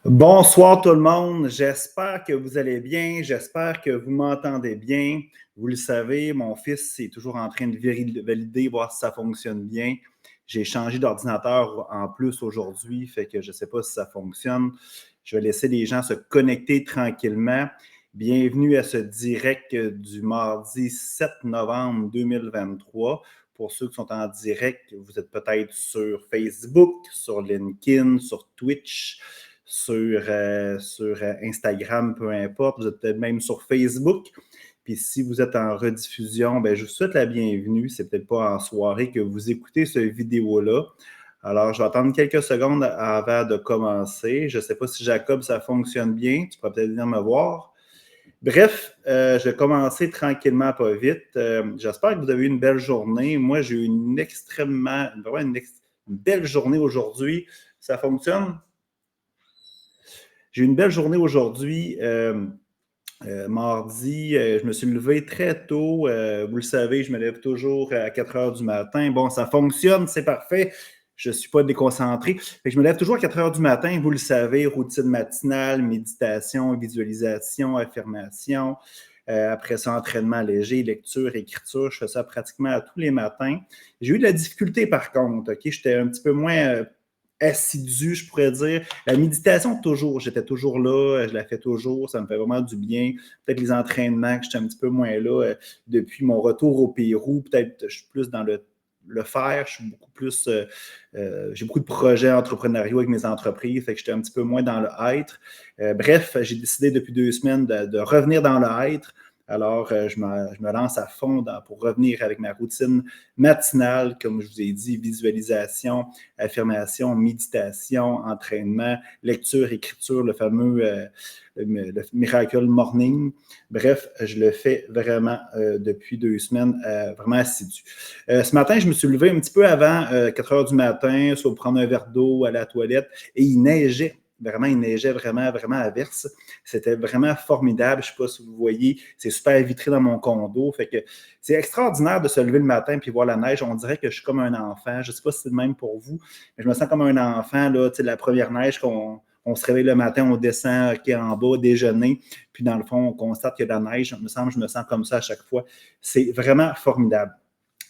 Bonsoir tout le monde, j'espère que vous allez bien, j'espère que vous m'entendez bien. Vous le savez, mon fils est toujours en train de valider, voir si ça fonctionne bien. J'ai changé d'ordinateur en plus aujourd'hui, fait que je ne sais pas si ça fonctionne. Je vais laisser les gens se connecter tranquillement. Bienvenue à ce direct du mardi 7 novembre 2023. Pour ceux qui sont en direct, vous êtes peut-être sur Facebook, sur LinkedIn, sur Twitch, sur Instagram, peu importe. Vous êtes peut-être même sur Facebook. Puis si vous êtes en rediffusion, je vous souhaite la bienvenue. C'est peut-être pas en soirée que vous écoutez cette vidéo-là. Alors, je vais attendre quelques secondes avant de commencer. Je ne sais pas si Jacob, ça fonctionne bien. Tu pourrais peut-être venir me voir. Bref, je vais commencer tranquillement, pas vite. J'espère que vous avez eu une belle journée. Moi, j'ai eu vraiment une belle journée aujourd'hui. Ça fonctionne? J'ai eu une belle journée aujourd'hui. Mardi, je me suis levé très tôt. Vous le savez, je me lève toujours à 4 heures du matin. Bon, ça fonctionne, c'est parfait. Je ne suis pas déconcentré. Fait que je me lève toujours à 4 heures du matin. Vous le savez, routine matinale, méditation, visualisation, affirmation. Après ça, entraînement léger, lecture, écriture. Je fais ça pratiquement tous les matins. J'ai eu de la difficulté par contre. Okay? J'étais un petit peu moins assidu, je pourrais dire. La méditation, toujours, j'étais toujours là, je la fais toujours, ça me fait vraiment du bien. Peut-être les entraînements, que j'étais un petit peu moins là depuis mon retour au Pérou, peut-être je suis plus dans le faire, je suis beaucoup plus, j'ai beaucoup de projets entrepreneuriaux avec mes entreprises, fait que j'étais un petit peu moins dans le être. Bref, j'ai décidé depuis 2 semaines de revenir dans le être. Alors, je me lance à fond pour revenir avec ma routine matinale, comme je vous ai dit, visualisation, affirmation, méditation, entraînement, lecture, écriture, le fameux le Miracle Morning. Bref, je le fais vraiment depuis 2 semaines, vraiment assidu. Ce matin, je me suis levé un petit peu avant 4 heures du matin, soit pour prendre un verre d'eau, aller à la toilette, et il neigeait. Vraiment, il neigeait vraiment, vraiment à verse. C'était vraiment formidable. Je ne sais pas si vous voyez, c'est super vitré dans mon condo. Fait que c'est extraordinaire de se lever le matin et voir la neige. On dirait que je suis comme un enfant. Je ne sais pas si c'est le même pour vous, mais je me sens comme un enfant. Là, la première neige qu'on se réveille le matin, on descend en bas, déjeuner, puis dans le fond, on constate qu'il y a de la neige. Je me sens comme ça à chaque fois. C'est vraiment formidable.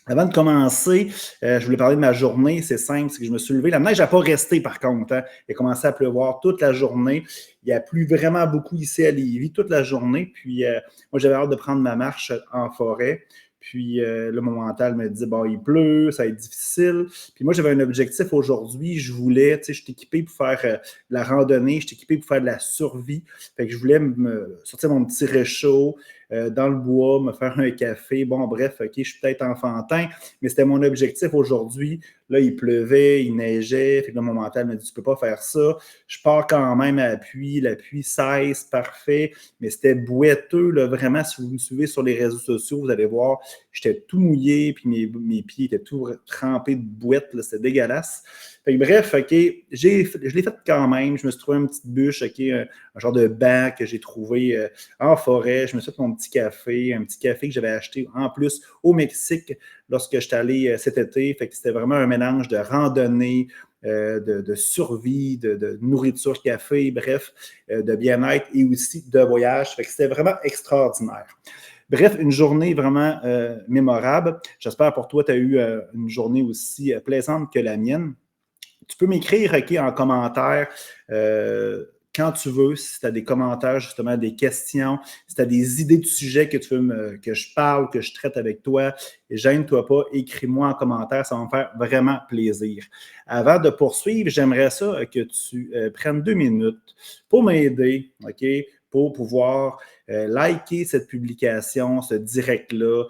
Avant de commencer, je voulais parler de ma journée. C'est simple, c'est que je me suis levé. La neige n'a pas resté, par contre. Hein. Il a commencé à pleuvoir toute la journée. Il n'y a plu vraiment beaucoup ici à Lévis toute la journée. Puis, moi, j'avais hâte de prendre ma marche en forêt. Puis, là, mon mental me dit, bon, il pleut, ça va être difficile. Puis, moi, j'avais un objectif aujourd'hui. Je voulais, je suis équipé pour faire de la randonnée, je suis équipé pour faire de la survie. Fait que je voulais me sortir mon petit réchaud, dans le bois, me faire un café. Bon, bref, OK, je suis peut-être enfantin, mais c'était mon objectif aujourd'hui. Là, il pleuvait, il neigeait. Fait que là, mon mental me dit, tu ne peux pas faire ça. Je pars quand même à la pluie. La pluie cesse, parfait. Mais c'était boiteux, là, vraiment. Si vous me suivez sur les réseaux sociaux, vous allez voir, j'étais tout mouillé, puis mes pieds étaient tout trempés de boîte. C'était dégueulasse. Fait que, bref, OK, je l'ai fait quand même. Je me suis trouvé une petite bûche, OK, un genre de banc que j'ai trouvé en forêt. Je me suis fait mon petit café, un petit café que j'avais acheté en plus au Mexique lorsque j'étais allé cet été. Fait que c'était vraiment un mélange de randonnée, de survie, de nourriture, café, bref, de bien-être et aussi de voyage. Fait que c'était vraiment extraordinaire. Bref, une journée vraiment mémorable. J'espère pour toi, tu as eu une journée aussi plaisante que la mienne. Tu peux m'écrire, OK, en commentaire quand tu veux, si tu as des commentaires, justement, des questions, si tu as des idées de sujets que tu veux que je parle, que je traite avec toi, gêne-toi pas, écris-moi en commentaire, ça va me faire vraiment plaisir. Avant de poursuivre, j'aimerais ça que tu prennes 2 minutes pour m'aider, OK, pour pouvoir liker cette publication, ce direct-là.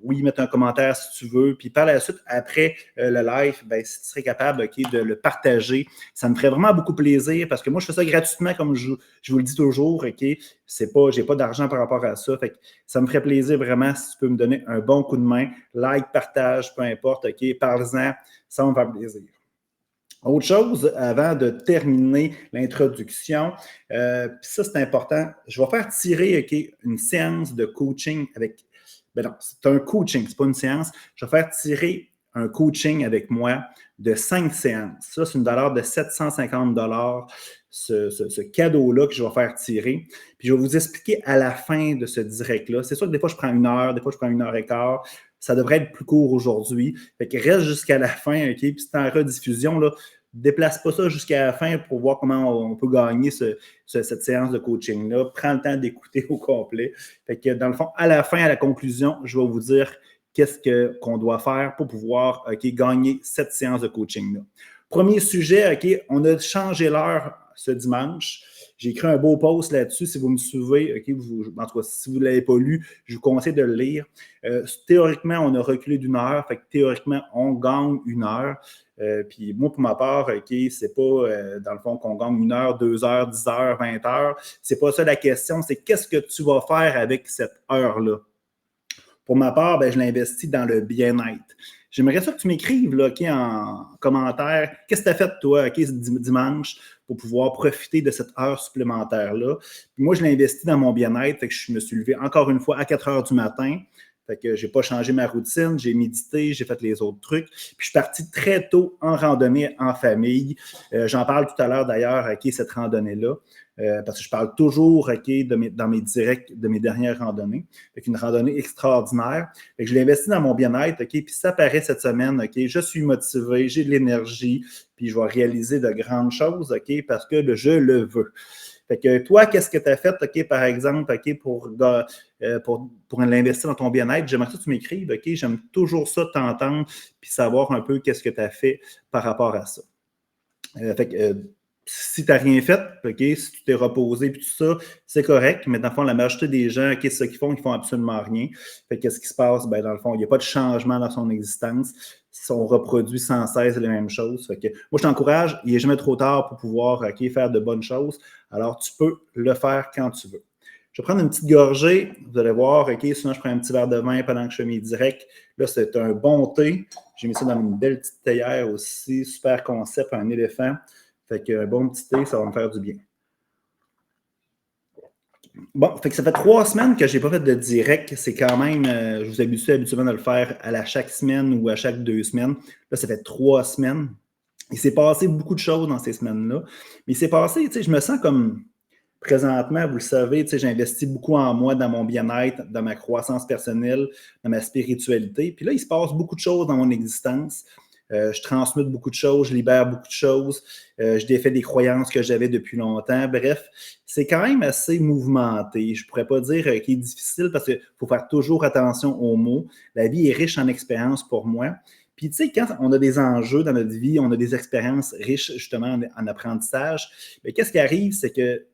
Oui, mettre un commentaire si tu veux. Puis par la suite, après le live, si tu serais capable de le partager, ça me ferait vraiment beaucoup plaisir parce que moi, je fais ça gratuitement, comme je vous le dis toujours. OK? Je n'ai pas d'argent par rapport à ça. Fait que ça me ferait plaisir vraiment si tu peux me donner un bon coup de main. Like, partage, peu importe. OK? Parle-en, ça va me faire plaisir. Autre chose, avant de terminer l'introduction, puis ça, c'est important, je vais faire tirer une séance de coaching avec. Ben non, c'est un coaching, c'est pas une séance. Je vais faire tirer un coaching avec moi de 5 séances. Ça, c'est une valeur de 750 ce cadeau-là que je vais faire tirer. Puis je vais vous expliquer à la fin de ce direct-là. C'est sûr que des fois, je prends 1 heure, des fois, je prends 1 heure et quart. Ça devrait être plus court aujourd'hui. Fait que reste jusqu'à la fin, OK? Puis c'est en rediffusion, là. Déplace pas ça jusqu'à la fin pour voir comment on peut gagner cette séance de coaching-là. Prends le temps d'écouter au complet. Fait que dans le fond, à la fin, à la conclusion, je vais vous dire qu'on doit faire pour pouvoir gagner cette séance de coaching-là. Premier sujet, on a changé l'heure ce dimanche. J'ai écrit un beau post là-dessus. Si vous me suivez, en tout cas, si vous ne l'avez pas lu, je vous conseille de le lire. Théoriquement, on a reculé d'1 heure. Fait que théoriquement, on gagne 1 heure. Puis moi, pour ma part, c'est pas dans le fond qu'on gagne 1 heure, 2 heures, 10 heures, 20 heures. C'est pas ça la question. C'est qu'est-ce que tu vas faire avec cette heure-là? Pour ma part, je l'investis dans le bien-être. J'aimerais ça que tu m'écrives là, en commentaire, qu'est-ce que tu as fait toi ce dimanche pour pouvoir profiter de cette heure supplémentaire-là. Puis moi, je l'ai investi dans mon bien-être, fait que je me suis levé encore une fois à 4 heures du matin. Fait que je n'ai pas changé ma routine, j'ai médité, j'ai fait les autres trucs. Puis je suis parti très tôt en randonnée en famille. J'en parle tout à l'heure d'ailleurs, cette randonnée-là. Parce que je parle toujours dans mes directs de mes dernières randonnées. Fait qu'une randonnée extraordinaire. Fait que je l'ai investi dans mon bien-être, puis ça paraît cette semaine, je suis motivé, j'ai de l'énergie, puis je vais réaliser de grandes choses, parce que je le veux. Fait que toi, qu'est-ce que tu as fait, par exemple, pour l'investir dans ton bien-être? J'aimerais que tu m'écrives, j'aime toujours ça t'entendre, puis savoir un peu qu'est-ce que tu as fait par rapport à ça. Si tu n'as rien fait, si tu t'es reposé et tout ça, c'est correct, mais dans le fond, la majorité des gens, c'est ce qu'ils font absolument rien. Qu'est-ce qui se passe? Dans le fond, il n'y a pas de changement dans son existence. On reproduit sans cesse les mêmes choses. Moi, je t'encourage, il n'est jamais trop tard pour pouvoir faire de bonnes choses. Alors, tu peux le faire quand tu veux. Je vais prendre une petite gorgée. Vous allez voir, sinon je prends un petit verre de vin pendant que je fais mes directs. Là, c'est un bon thé. J'ai mis ça dans une belle petite théière aussi. Super concept, un éléphant. Fait qu'un bon petit thé, ça va me faire du bien. Bon, fait que ça fait 3 semaines que je n'ai pas fait de direct. C'est quand même, je vous habitue habituellement de le faire à chaque semaine ou à chaque 2 semaines. Là, ça fait 3 semaines. Il s'est passé beaucoup de choses dans ces semaines-là. Mais il s'est passé, je me sens comme présentement, vous le savez, j'investis beaucoup en moi, dans mon bien-être, dans ma croissance personnelle, dans ma spiritualité. Puis là, il se passe beaucoup de choses dans mon existence. Je transmute beaucoup de choses, je libère beaucoup de choses, je défais des croyances que j'avais depuis longtemps. Bref, c'est quand même assez mouvementé. Je ne pourrais pas dire qu'il est difficile parce qu'il faut faire toujours attention aux mots. La vie est riche en expériences pour moi. Puis, tu sais, quand on a des enjeux dans notre vie, on a des expériences riches, justement, en apprentissage, mais qu'est-ce qui arrive, c'est que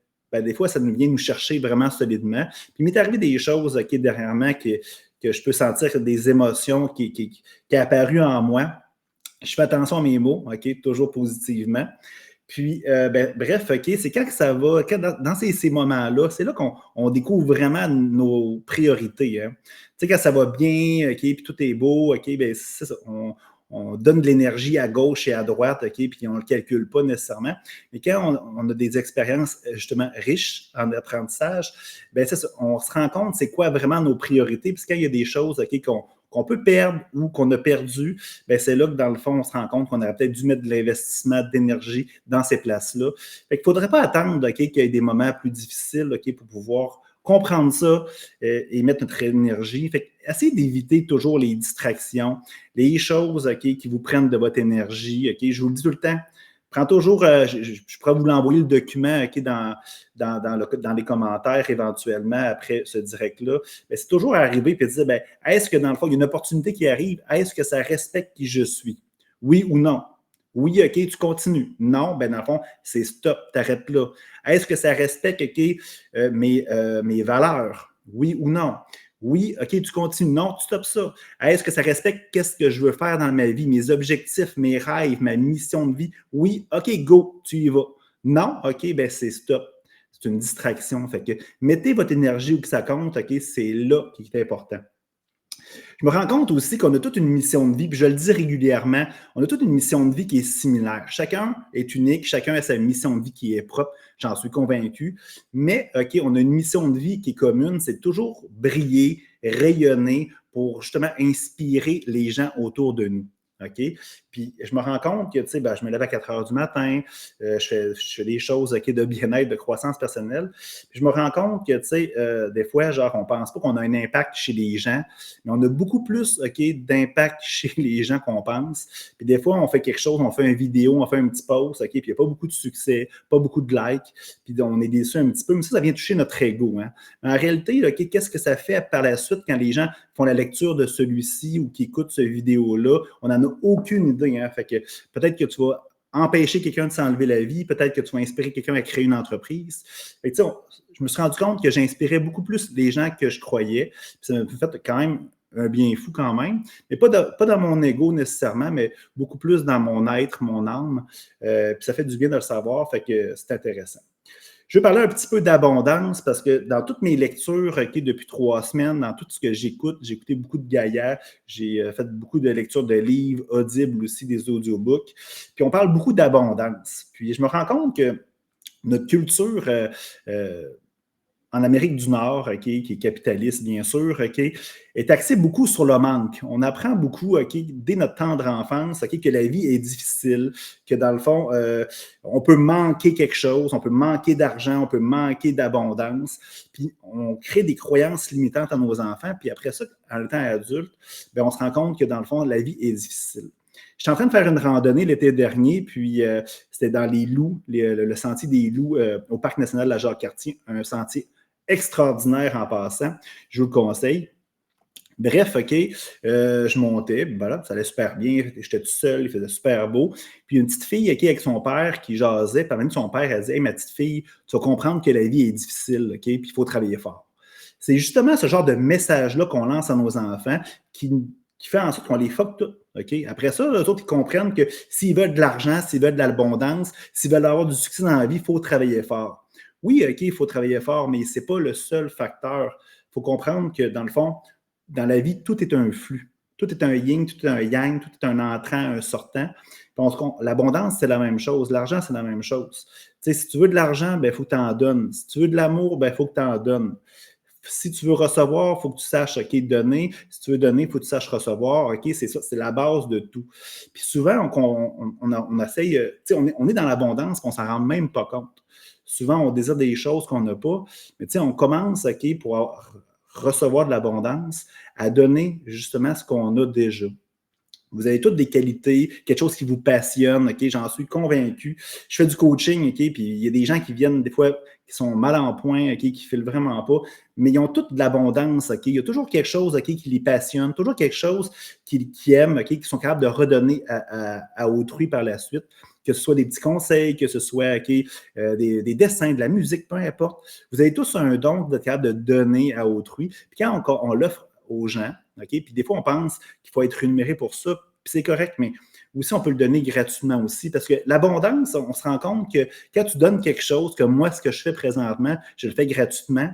des fois, ça vient nous chercher vraiment solidement. Puis, il m'est arrivé des choses dernièrement que je peux sentir des émotions qui sont apparues en moi. Je fais attention à mes mots, toujours positivement. Puis, bref, c'est quand que ça va, dans ces moments-là, c'est là qu'on découvre vraiment nos priorités. Hein. Tu sais, quand ça va bien, puis tout est beau, c'est ça, on donne de l'énergie à gauche et à droite, puis on ne le calcule pas nécessairement. Mais quand on a des expériences, justement, riches en apprentissage, c'est ça, on se rend compte c'est quoi vraiment nos priorités. Puis quand il y a des choses qu'on peut perdre ou qu'on a perdu, c'est là que, dans le fond, on se rend compte qu'on aurait peut-être dû mettre de l'investissement d'énergie dans ces places-là. Fait qu'il ne faudrait pas attendre qu'il y ait des moments plus difficiles pour pouvoir comprendre ça et mettre notre énergie. Fait essayez d'éviter toujours les distractions, les choses qui vous prennent de votre énergie. Je vous le dis tout le temps. Prends toujours, je pourrais vous l'envoyer le document dans les commentaires éventuellement après ce direct-là. C'est toujours arriver et dire, est-ce que dans le fond, il y a une opportunité qui arrive? Est-ce que ça respecte qui je suis? Oui ou non? Oui, OK, tu continues. Non, dans le fond, c'est stop, t'arrêtes là. Est-ce que ça respecte mes valeurs? Oui ou non? Oui, OK, tu continues. Non, tu stoppes ça. Est-ce que ça respecte qu'est-ce que je veux faire dans ma vie, mes objectifs, mes rêves, ma mission de vie? Oui, OK, go, tu y vas. Non, OK, c'est stop. C'est une distraction. Fait que mettez votre énergie où ça compte, OK, c'est là qui est important. Je me rends compte aussi qu'on a toute une mission de vie, puis je le dis régulièrement, on a toute une mission de vie qui est similaire. Chacun est unique, chacun a sa mission de vie qui est propre, j'en suis convaincu. Mais, OK, on a une mission de vie qui est commune, c'est toujours briller, rayonner pour justement inspirer les gens autour de nous. OK? Puis je me rends compte que, tu sais, ben, je me lève à 4 heures du matin, je fais des choses, OK, de bien-être, de croissance personnelle. Puis je me rends compte que, tu sais, des fois, genre, on pense pas qu'on a un impact chez les gens, mais on a beaucoup plus, OK, d'impact chez les gens qu'on pense. Puis des fois, on fait quelque chose, on fait une vidéo, on fait un petit post, OK, puis il n'y a pas beaucoup de succès, pas beaucoup de likes, puis on est déçu un petit peu, mais ça vient toucher notre ego, hein. Mais en réalité, OK, qu'est-ce que ça fait par la suite quand les gens font la lecture de celui-ci ou qui écoutent cette vidéo-là? On n'en a aucune idée, hein. Fait que peut-être que tu vas empêcher quelqu'un de s'enlever la vie, peut-être que tu vas inspirer quelqu'un à créer une entreprise. Fait que, je me suis rendu compte que j'inspirais beaucoup plus les gens que je croyais. Puis ça m'a fait quand même un bien fou quand même, mais pas dans mon ego nécessairement, mais beaucoup plus dans mon être, mon âme. Puis ça fait du bien de le savoir, fait que c'est intéressant. Je vais parler un petit peu d'abondance parce que dans toutes mes lectures depuis 3 semaines, dans tout ce que j'écoute, j'ai écouté beaucoup de Gaïa, j'ai fait beaucoup de lectures de livres, audibles aussi, des audiobooks. Puis on parle beaucoup d'abondance. Puis je me rends compte que notre culture euh, en Amérique du Nord, qui est capitaliste, bien sûr, est axé beaucoup sur le manque. On apprend beaucoup, dès notre tendre enfance, que la vie est difficile, que dans le fond, on peut manquer quelque chose, on peut manquer d'argent, on peut manquer d'abondance, puis on crée des croyances limitantes à nos enfants, puis après ça, en étant adulte, on se rend compte que dans le fond, la vie est difficile. J'étais en train de faire une randonnée l'été dernier, puis c'était dans les Loups, le sentier des Loups au Parc national de la Jacques-Cartier, un sentier extraordinaire en passant. Je vous le conseille. Bref, OK, je montais, voilà, ça allait super bien, j'étais tout seul, il faisait super beau. Puis une petite fille avec son père qui jasait, puis même son père, elle dit « Hey, ma petite fille, tu vas comprendre que la vie est difficile, OK, puis il faut travailler fort. » C'est justement ce genre de message-là qu'on lance à nos enfants qui fait en sorte qu'on les fuck tout. OK? Après ça, les autres, ils comprennent que s'ils veulent de l'argent, s'ils veulent de l'abondance, s'ils veulent avoir du succès dans la vie, il faut travailler fort. Oui, OK, il faut travailler fort, mais ce n'est pas le seul facteur. Il faut comprendre que, dans le fond, dans la vie, tout est un flux. Tout est un yin, tout est un yang, tout est un entrant, un sortant. L'abondance, c'est la même chose. L'argent, c'est la même chose. Tu sais, si tu veux de l'argent, il faut que tu en donnes. Si tu veux de l'amour, il faut que tu en donnes. Si tu veux recevoir, il faut que tu saches, OK, donner. Si tu veux donner, il faut que tu saches recevoir. OK, c'est ça, c'est la base de tout. Puis souvent, on essaye, on est dans l'abondance, on ne s'en rend même pas compte. Souvent, on désire des choses qu'on n'a pas, mais on commence, OK, pour recevoir de l'abondance, à donner justement ce qu'on a déjà. Vous avez toutes des qualités, quelque chose qui vous passionne, OK? J'en suis convaincu. Je fais du coaching, OK? Puis il y a des gens qui viennent des fois qui sont mal en point, OK? Qui ne filent vraiment pas, mais ils ont toute de l'abondance, OK? Il y a toujours quelque chose, OK, qui les passionne, toujours quelque chose qu'ils aiment, OK? Qui sont capables de redonner à autrui par la suite. Que ce soit des petits conseils, que ce soit des dessins, de la musique, peu importe. Vous avez tous un don d'être capable de donner à autrui. Puis quand on l'offre aux gens, OK? Puis des fois, on pense qu'il faut être rémunéré pour ça, puis c'est correct, mais aussi, on peut le donner gratuitement aussi, parce que l'abondance, on se rend compte que quand tu donnes quelque chose, comme moi, ce que je fais présentement, je le fais gratuitement,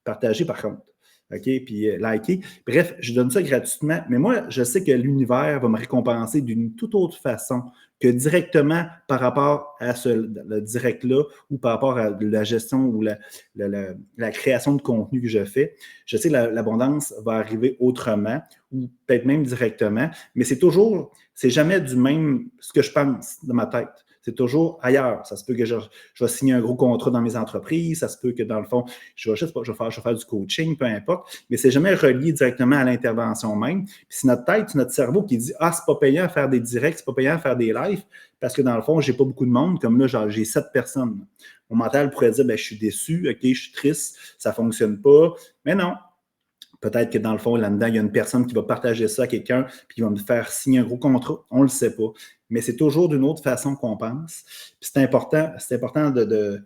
partagé par contre. OK? Puis liker. Bref, je donne ça gratuitement, mais moi, je sais que l'univers va me récompenser d'une toute autre façon que directement par rapport à le direct-là ou par rapport à la gestion ou la création de contenu que je fais. Je sais que l'abondance va arriver autrement ou peut-être même directement, mais c'est jamais du même ce que je pense dans ma tête. C'est toujours ailleurs. Ça se peut que je vais signer un gros contrat dans mes entreprises, ça se peut que dans le fond, je vais faire du coaching, peu importe, mais c'est jamais relié directement à l'intervention même. Puis c'est notre tête, c'est notre cerveau qui dit « Ah, c'est pas payant à faire des directs, c'est pas payant à faire des lives, parce que dans le fond, j'ai pas beaucoup de monde. Comme là, j'ai 7 personnes. » Mon mental pourrait dire « Je suis déçu, OK, je suis triste, ça fonctionne pas. » Mais non. Peut-être que dans le fond, là-dedans, il y a une personne qui va partager ça à quelqu'un puis qui va me faire signer un gros contrat. On ne le sait pas. Mais c'est toujours d'une autre façon qu'on pense. Puis c'est important de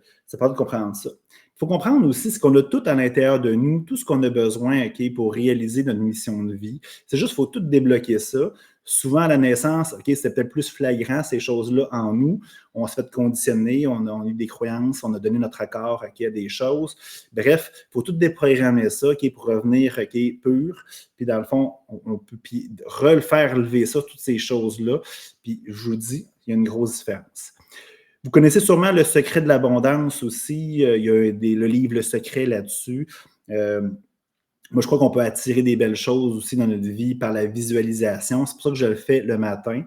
comprendre ça. Il faut comprendre aussi ce qu'on a tout à l'intérieur de nous, tout ce qu'on a besoin pour réaliser notre mission de vie. C'est juste qu'il faut tout débloquer ça. Souvent, à la naissance, c'est peut-être plus flagrant, ces choses-là, en nous. On se fait conditionner, on a eu des croyances, on a donné notre accord à des choses. Bref, il faut tout déprogrammer ça pour revenir pur. Puis dans le fond, on peut refaire lever ça, toutes ces choses-là. Puis je vous dis, il y a une grosse différence. Vous connaissez sûrement Le secret de l'abondance aussi. Il y a le livre Le secret là-dessus. Moi, je crois qu'on peut attirer des belles choses aussi dans notre vie par la visualisation. C'est pour ça que je le fais le matin.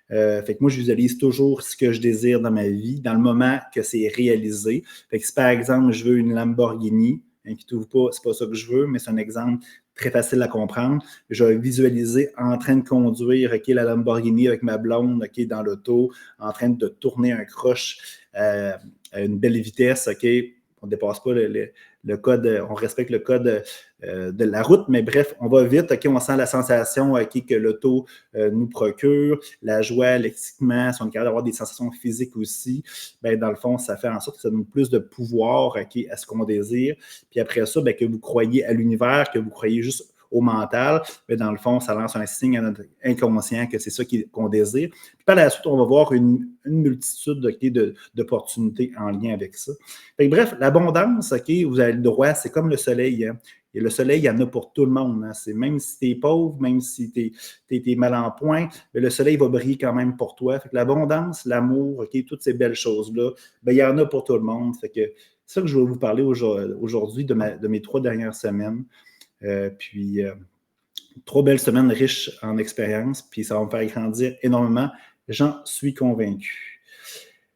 Fait que moi, je visualise toujours ce que je désire dans ma vie, dans le moment que c'est réalisé. Fait que si par exemple, je veux une Lamborghini, inquiétez-vous pas, c'est pas ça que je veux, mais c'est un exemple très facile à comprendre. Je vais visualiser en train de conduire, OK, la Lamborghini avec ma blonde, OK, dans l'auto, en train de tourner un croche à une belle vitesse, OK. On ne dépasse pas le code, on respecte le code de la route, mais bref, on va vite, OK, on sent la sensation que l'auto nous procure, la joie, l'excitement, si on est capable d'avoir des sensations physiques aussi, ben, dans le fond, ça fait en sorte que ça donne plus de pouvoir à ce qu'on désire. Puis après ça, ben, que vous croyez à l'univers, que vous croyez juste au mental, mais dans le fond, ça lance un signe à notre inconscient que c'est ça qu'on désire. Puis par la suite, on va voir une multitude d'opportunités en lien avec ça. Fait que, bref, l'abondance, OK, vous avez le droit, c'est comme le soleil. Hein. Et le soleil, il y en a pour tout le monde. Hein. C'est, même si tu es pauvre, même si tu es mal en point, mais le soleil va briller quand même pour toi. Fait que l'abondance, l'amour, OK, toutes ces belles choses-là, ben, il y en a pour tout le monde. Fait que c'est ça que je vais vous parler aujourd'hui de mes 3 dernières semaines. Puis, 3 belles semaines riches en expérience, puis ça va me faire grandir énormément. J'en suis convaincu.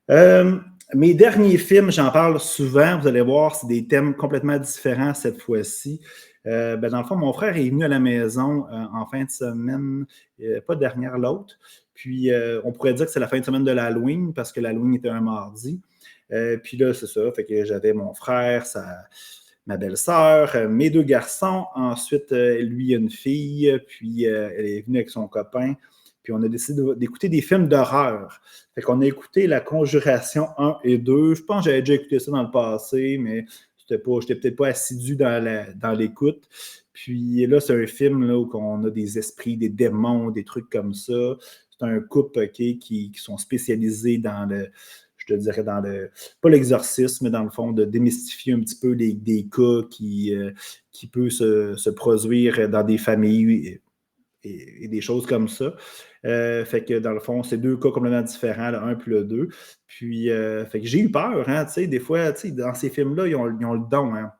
Mes derniers films, j'en parle souvent, vous allez voir, c'est des thèmes complètement différents cette fois-ci. Ben dans le fond, mon frère est venu à la maison en fin de semaine, pas dernière, l'autre. Puis, on pourrait dire que c'est la fin de semaine de l'Halloween, parce que l'Halloween était un mardi. Puis là, c'est ça, fait que j'avais mon frère, ma belle-sœur, mes 2 garçons. Ensuite, lui, une fille. Puis, elle est venue avec son copain. Puis, on a décidé d'écouter des films d'horreur. Fait qu'on a écouté La Conjuration 1 et 2. Je pense que j'avais déjà écouté ça dans le passé, mais je n'étais peut-être pas assidu dans l'écoute. Puis là, c'est un film là, où on a des esprits, des démons, des trucs comme ça. C'est un couple qui sont spécialisés dans je te dirais, pas l'exorcisme, mais dans le fond, de démystifier un petit peu des cas qui peuvent se produire dans des familles et des choses comme ça. Fait que dans le fond, c'est 2 cas complètement différents, le 1 puis le 2. Puis, fait que j'ai eu peur, hein, tu sais, des fois, tu sais, dans ces films-là, ils ont le don, hein.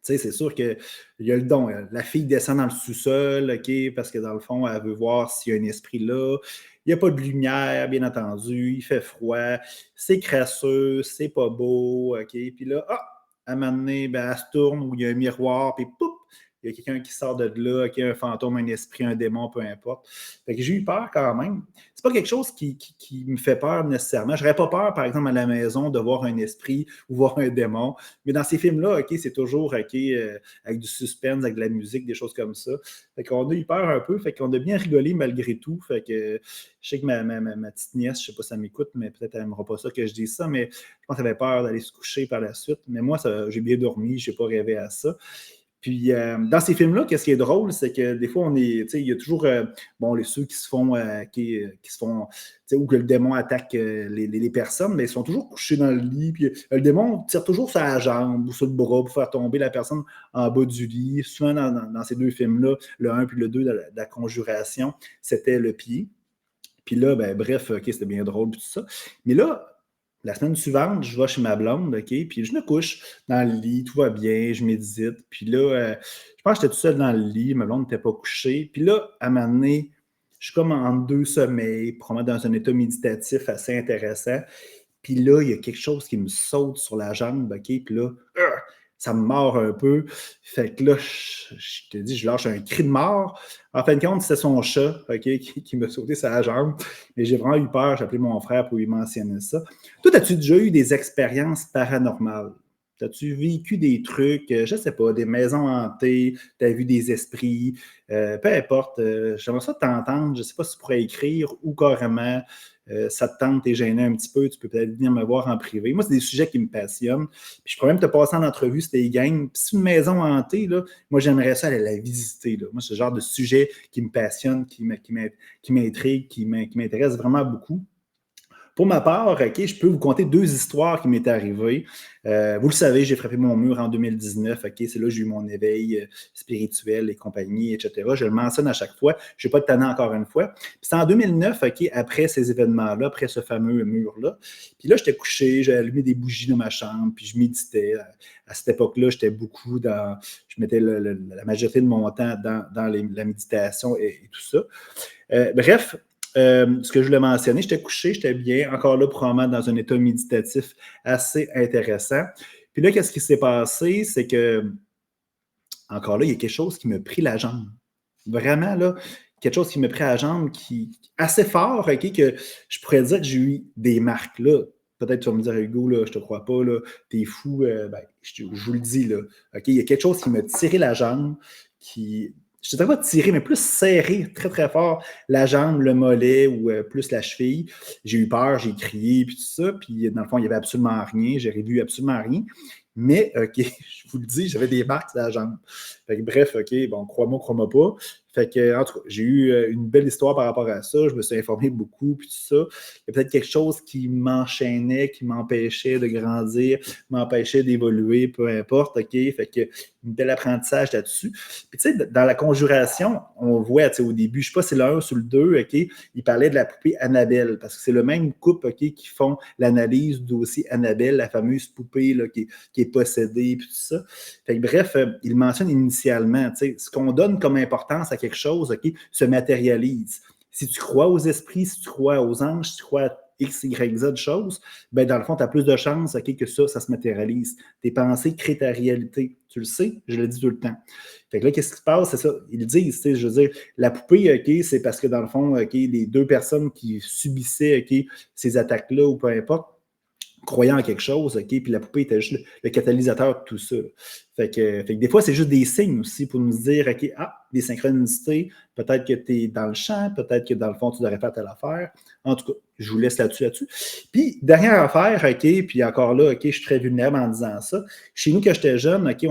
Tu sais, c'est sûr qu'il y a le don. La fille descend dans le sous-sol, OK, parce que dans le fond, elle veut voir s'il y a un esprit là. Il n'y a pas de lumière, bien entendu. Il fait froid. C'est crasseux. C'est pas beau, OK. Puis là, à un moment donné, ben, elle se tourne où il y a un miroir, puis pouf, il y a quelqu'un qui sort de là, qui a un fantôme, un esprit, un démon, peu importe. Fait que j'ai eu peur quand même. C'est pas quelque chose qui me fait peur nécessairement. Je n'aurais pas peur, par exemple, à la maison de voir un esprit ou voir un démon. Mais dans ces films-là, OK, c'est toujours OK, avec du suspense, avec de la musique, des choses comme ça. Fait qu'on a eu peur un peu, fait qu'on a bien rigolé malgré tout. Fait que je sais que ma petite nièce, je sais pas si elle m'écoute, mais peut-être elle n'aimera pas ça que je dise ça, mais je pense qu'elle avait peur d'aller se coucher par la suite. Mais moi, j'ai bien dormi, je n'ai pas rêvé à ça. Puis, dans ces films-là, qu'est-ce qui est drôle, c'est que des fois, il y a toujours ceux qui se font, où que le démon attaque les personnes, mais ils sont toujours couchés dans le lit. Puis, le démon tire toujours sur la jambe ou sur le bras pour faire tomber la personne en bas du lit. Souvent, dans ces 2 films-là, le 1 puis le 2 de la Conjuration, c'était le pied. Puis là, ben, bref, OK, c'était bien drôle, puis tout ça. Mais là, la semaine suivante, je vais chez ma blonde, OK, puis je me couche dans le lit, tout va bien, je médite. Puis là, je pense que j'étais tout seul dans le lit, ma blonde n'était pas couchée. Puis là, à un moment donné, je suis comme en 2 sommeils, probablement dans un état méditatif assez intéressant. Puis là, il y a quelque chose qui me saute sur la jambe, OK, puis là, ça me mord un peu. Fait que là, je te dis, je lâche un cri de mort. En fin de compte, c'était son chat, OK, qui m'a sauté sur la jambe. Mais j'ai vraiment eu peur. J'ai appelé mon frère pour lui mentionner ça. Toi, as-tu déjà eu des expériences paranormales? As-tu vécu des trucs, je ne sais pas, des maisons hantées, tu as vu des esprits, peu importe. J'aimerais ça t'entendre. Je ne sais pas si tu pourrais écrire ou carrément ça te tente, t'es gêné un petit peu, tu peux peut-être venir me voir en privé. Moi, c'est des sujets qui me passionnent. Puis je pourrais même te passer en entrevue si t'es gang. Puis si une maison hantée, là, moi, j'aimerais ça aller la visiter. Là. Moi, c'est le genre de sujet qui me passionne, qui m'intrigue, qui m'intéresse vraiment beaucoup. Pour ma part, OK, je peux vous conter 2 histoires qui m'étaient arrivées. Vous le savez, j'ai frappé mon mur en 2019. OK, c'est là que j'ai eu mon éveil spirituel et compagnie, etc. Je le mentionne à chaque fois. Je ne vais pas te tanner encore une fois. Puis c'est en 2009, OK, après ces événements-là, après ce fameux mur-là. Puis là, j'étais couché, j'ai allumé des bougies dans ma chambre, puis je méditais. À cette époque-là, j'étais beaucoup dans. Je mettais la majorité de mon temps dans la méditation et tout ça. Bref, ce que je voulais mentionner, j'étais couché, j'étais bien, encore là, probablement dans un état méditatif assez intéressant. Puis là, qu'est-ce qui s'est passé? C'est que, encore là, il y a quelque chose qui m'a pris la jambe. Vraiment, là, quelque chose qui m'a pris la jambe assez fort, OK, que je pourrais dire que j'ai eu des marques, là. Peut-être tu vas me dire, Hugo, là, je te crois pas, là, t'es fou. Ben, je vous le dis, là. OK, il y a quelque chose qui m'a tiré la jambe, je ne dirais pas tirer, mais plus serrer très, très fort la jambe, le mollet ou plus la cheville. J'ai eu peur, j'ai crié, puis tout ça. Puis dans le fond, il n'y avait absolument rien. J'ai vu absolument rien. Mais, OK, je vous le dis, j'avais des marques sur la jambe. Fait que, bref, OK, bon, crois-moi pas. Fait que, en tout cas, j'ai eu une belle histoire par rapport à ça. Je me suis informé beaucoup, puis tout ça. Il y a peut-être quelque chose qui m'enchaînait, qui m'empêchait de grandir, m'empêchait d'évoluer, peu importe, OK? Fait que, un bel apprentissage là-dessus. Puis, tu sais, dans la conjuration, on le voit, tu sais, au début, je ne sais pas si c'est le 1 ou sur le 2, OK? Il parlait de la poupée Annabelle, parce que c'est le même couple, OK, qui font l'analyse du dossier Annabelle, la fameuse poupée, là, qui est possédée, puis tout ça. Fait que, bref, il mentionne initialement, tu sais, ce qu'on donne comme importance à quelque chose, OK, se matérialise. Si tu crois aux esprits, si tu crois aux anges, si tu crois à X, Y, Z choses, ben dans le fond, tu as plus de chances, OK, que ça se matérialise. Tes pensées créent ta réalité. Tu le sais, je le dis tout le temps. Fait que là, qu'est-ce qui se passe? C'est ça. Ils le disent, tu sais, je veux dire, la poupée, OK, c'est parce que dans le fond, OK, les deux personnes qui subissaient, OK, ces attaques-là ou peu importe, croyant en quelque chose, OK, puis la poupée était juste le catalyseur de tout ça. Fait que des fois, c'est juste des signes aussi pour nous dire, OK, des synchronicités, peut-être que tu es dans le champ, peut-être que dans le fond, tu devrais faire telle affaire. En tout cas, je vous laisse là-dessus. Puis, dernière affaire, OK, puis encore là, OK, je suis très vulnérable en disant ça. Chez nous, quand j'étais jeune, OK,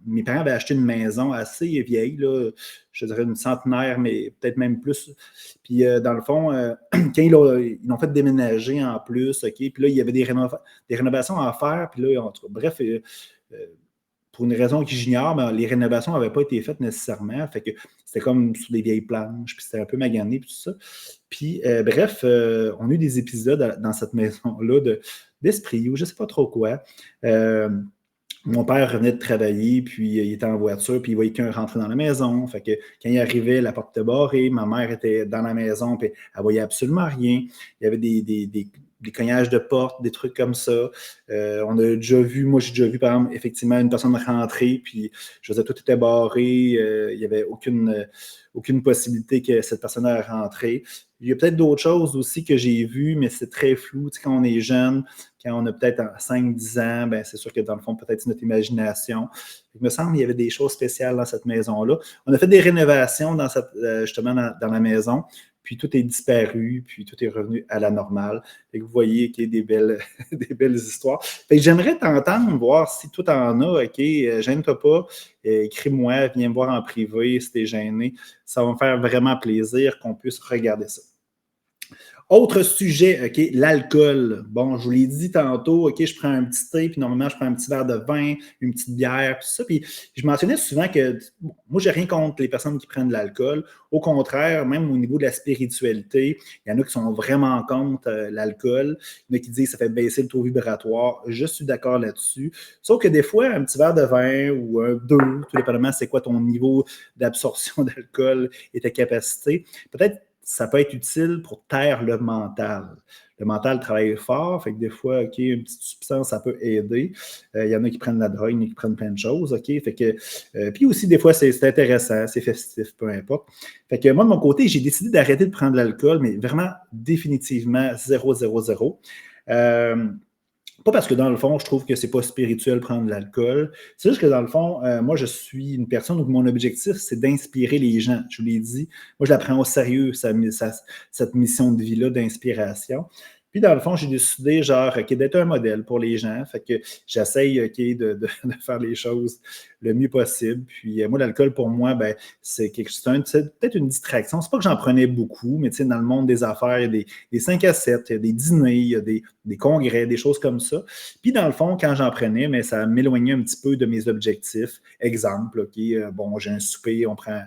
mes parents avaient acheté une maison assez vieille, là, je dirais une centenaire, mais peut-être même plus. Puis, dans le fond, quand ils l'ont fait déménager en plus, OK, puis là, il y avait des rénovations à faire, puis là, en tout cas, bref, pour une raison que j'ignore, mais les rénovations n'avaient pas été faites nécessairement. Fait que c'était comme sur des vieilles planches, puis c'était un peu magané, puis tout ça. Puis, bref, on a eu des épisodes dans cette maison-là d'esprit ou je ne sais pas trop quoi. Mon père revenait de travailler, puis il était en voiture, puis il voyait quelqu'un rentrer dans la maison. Fait que quand il arrivait, la porte était barrée, ma mère était dans la maison, puis elle voyait absolument rien. Il y avait des cognages de porte, des trucs comme ça. On a déjà vu, moi j'ai déjà vu, par exemple, effectivement, une personne rentrer, puis je faisais tout était barré, il n'y avait aucune possibilité que cette personne-là rentré. Il y a peut-être d'autres choses aussi que j'ai vues, mais c'est très flou. Tu sais, quand on est jeune, quand on a peut-être 5-10 ans, ben c'est sûr que dans le fond, peut-être c'est notre imagination. Il me semble qu'il y avait des choses spéciales dans cette maison-là. On a fait des rénovations justement dans la maison, puis tout est disparu, puis tout est revenu à la normale. Fait que vous voyez qu'il y a des belles histoires. Fait que j'aimerais t'entendre, voir si tout en as, OK, gêne-toi pas, écris-moi, viens me voir en privé si t'es gêné. Ça va me faire vraiment plaisir qu'on puisse regarder ça. Autre sujet, OK, l'alcool. Bon, je vous l'ai dit tantôt, OK, je prends un petit thé, puis normalement, je prends un petit verre de vin, une petite bière, puis ça. Puis je mentionnais souvent que moi, j'ai rien contre les personnes qui prennent de l'alcool. Au contraire, même au niveau de la spiritualité, il y en a qui sont vraiment contre l'alcool. Il y en a qui disent que ça fait baisser le taux vibratoire. Je suis d'accord là-dessus. Sauf que des fois, un petit verre de vin ou un deux, tout dépendamment c'est quoi ton niveau d'absorption d'alcool et ta capacité, peut-être ça peut être utile pour taire le mental. Le mental travaille fort, fait que des fois, OK, une petite substance, ça peut aider. Il y en a qui prennent la drogue, il y en a qui prennent plein de choses, OK? Fait que, puis aussi, des fois, c'est intéressant, c'est festif, peu importe. Fait que moi, de mon côté, j'ai décidé d'arrêter de prendre de l'alcool, mais vraiment, définitivement, 0, 0, 0. Pas parce que dans le fond, je trouve que c'est pas spirituel prendre de l'alcool. C'est juste que dans le fond, moi, je suis une personne où mon objectif, c'est d'inspirer les gens. Je vous l'ai dit. Moi, je la prends au sérieux, cette mission de vie-là d'inspiration. Puis, dans le fond, j'ai décidé, genre, OK, d'être un modèle pour les gens. Fait que j'essaye, OK, de faire les choses le mieux possible. Puis, moi, l'alcool, pour moi, ben, c'est peut-être une distraction. C'est pas que j'en prenais beaucoup, mais tu sais, dans le monde des affaires, il y a des 5 à 7, il y a des dîners, il y a des congrès, des choses comme ça. Puis, dans le fond, quand j'en prenais, mais ça m'éloignait un petit peu de mes objectifs. Exemple, OK, bon, j'ai un souper, on prend,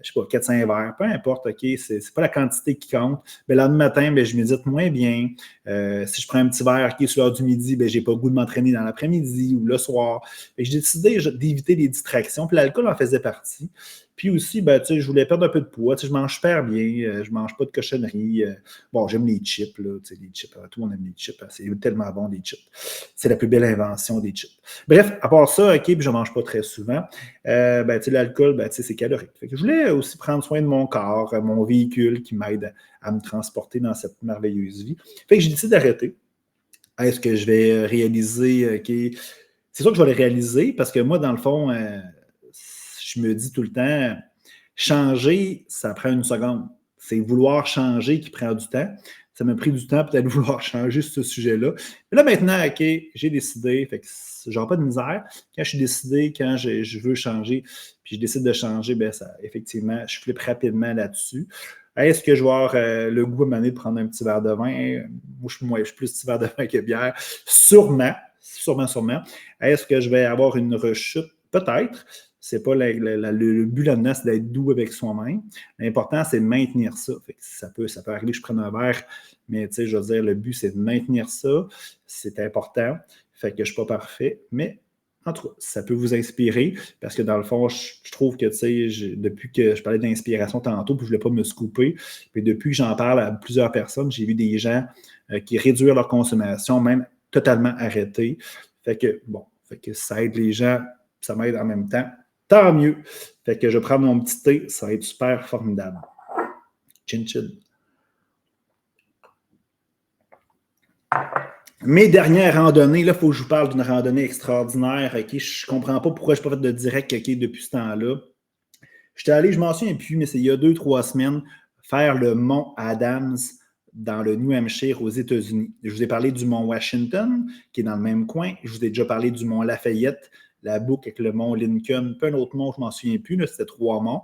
je sais pas, 400 verres, peu importe, OK, c'est pas la quantité qui compte. Mais le lendemain matin, ben, je médite moins bien. Si je prends un petit verre, OK, sur l'heure du midi, ben, j'ai pas le goût de m'entraîner dans l'après-midi ou le soir. J'ai décidé d'éviter les distractions, puis l'alcool en faisait partie. Puis aussi, ben, tu sais, je voulais perdre un peu de poids. Tu sais, je mange super bien, je mange pas de cochonneries. Bon, j'aime les chips, là, tu sais, les chips. Tout le monde aime les chips. Hein, c'est tellement bon, les chips. C'est la plus belle invention des chips. Bref, à part ça, OK, puis je mange pas très souvent. Ben, tu sais, l'alcool, ben, tu sais, c'est calorique. Fait que je voulais aussi prendre soin de mon corps, mon véhicule qui m'aide à me transporter dans cette merveilleuse vie. Fait que j'ai décidé d'arrêter. Est-ce que je vais réaliser, OK, c'est sûr que je vais le réaliser parce que moi, dans le fond, je me dis tout le temps, changer, ça prend une seconde. C'est vouloir changer qui prend du temps. Ça m'a pris du temps peut-être de vouloir changer ce sujet-là. Mais là, maintenant, OK, j'ai décidé, fait que j'aurai pas de misère. Quand je suis décidé, quand je veux changer, puis je décide de changer, ben ça, effectivement, je flippe rapidement là-dessus. Est-ce que je vais avoir le goût à m'amener de prendre un petit verre de vin? Moi, je suis plus petit verre de vin que bière. Sûrement, sûrement, sûrement. Est-ce que je vais avoir une rechute? Peut-être. C'est pas le but là-dedans, c'est d'être doux avec soi-même. L'important, c'est de maintenir ça. Fait que ça peut arriver que je prenne un verre, mais tu sais, je veux dire, le but, c'est de maintenir ça. C'est important. Fait que je ne suis pas parfait, mais en tout cas, ça peut vous inspirer parce que dans le fond, je trouve que, tu sais, depuis que je parlais d'inspiration tantôt, puis je ne voulais pas me scooper, puis depuis que j'en parle à plusieurs personnes, j'ai vu des gens qui réduisent leur consommation, même totalement arrêter. Fait que, bon, ça aide les gens, ça m'aide en même temps. Tant mieux. Fait que je vais prendre mon petit thé, ça va être super formidable. Chin chin. Mes dernières randonnées, là, il faut que je vous parle d'une randonnée extraordinaire. Okay? Je ne comprends pas pourquoi je n'ai pas fait de direct depuis ce temps-là. J'étais allé, je m'en souviens plus, mais c'est il y a 2-3 semaines, faire le mont Adams dans le New Hampshire aux États-Unis. Je vous ai parlé du mont Washington, qui est dans le même coin. Je vous ai déjà parlé du mont Lafayette, la boucle avec le mont Lincoln, peu un autre mont, je ne m'en souviens plus, là, c'était 3 monts.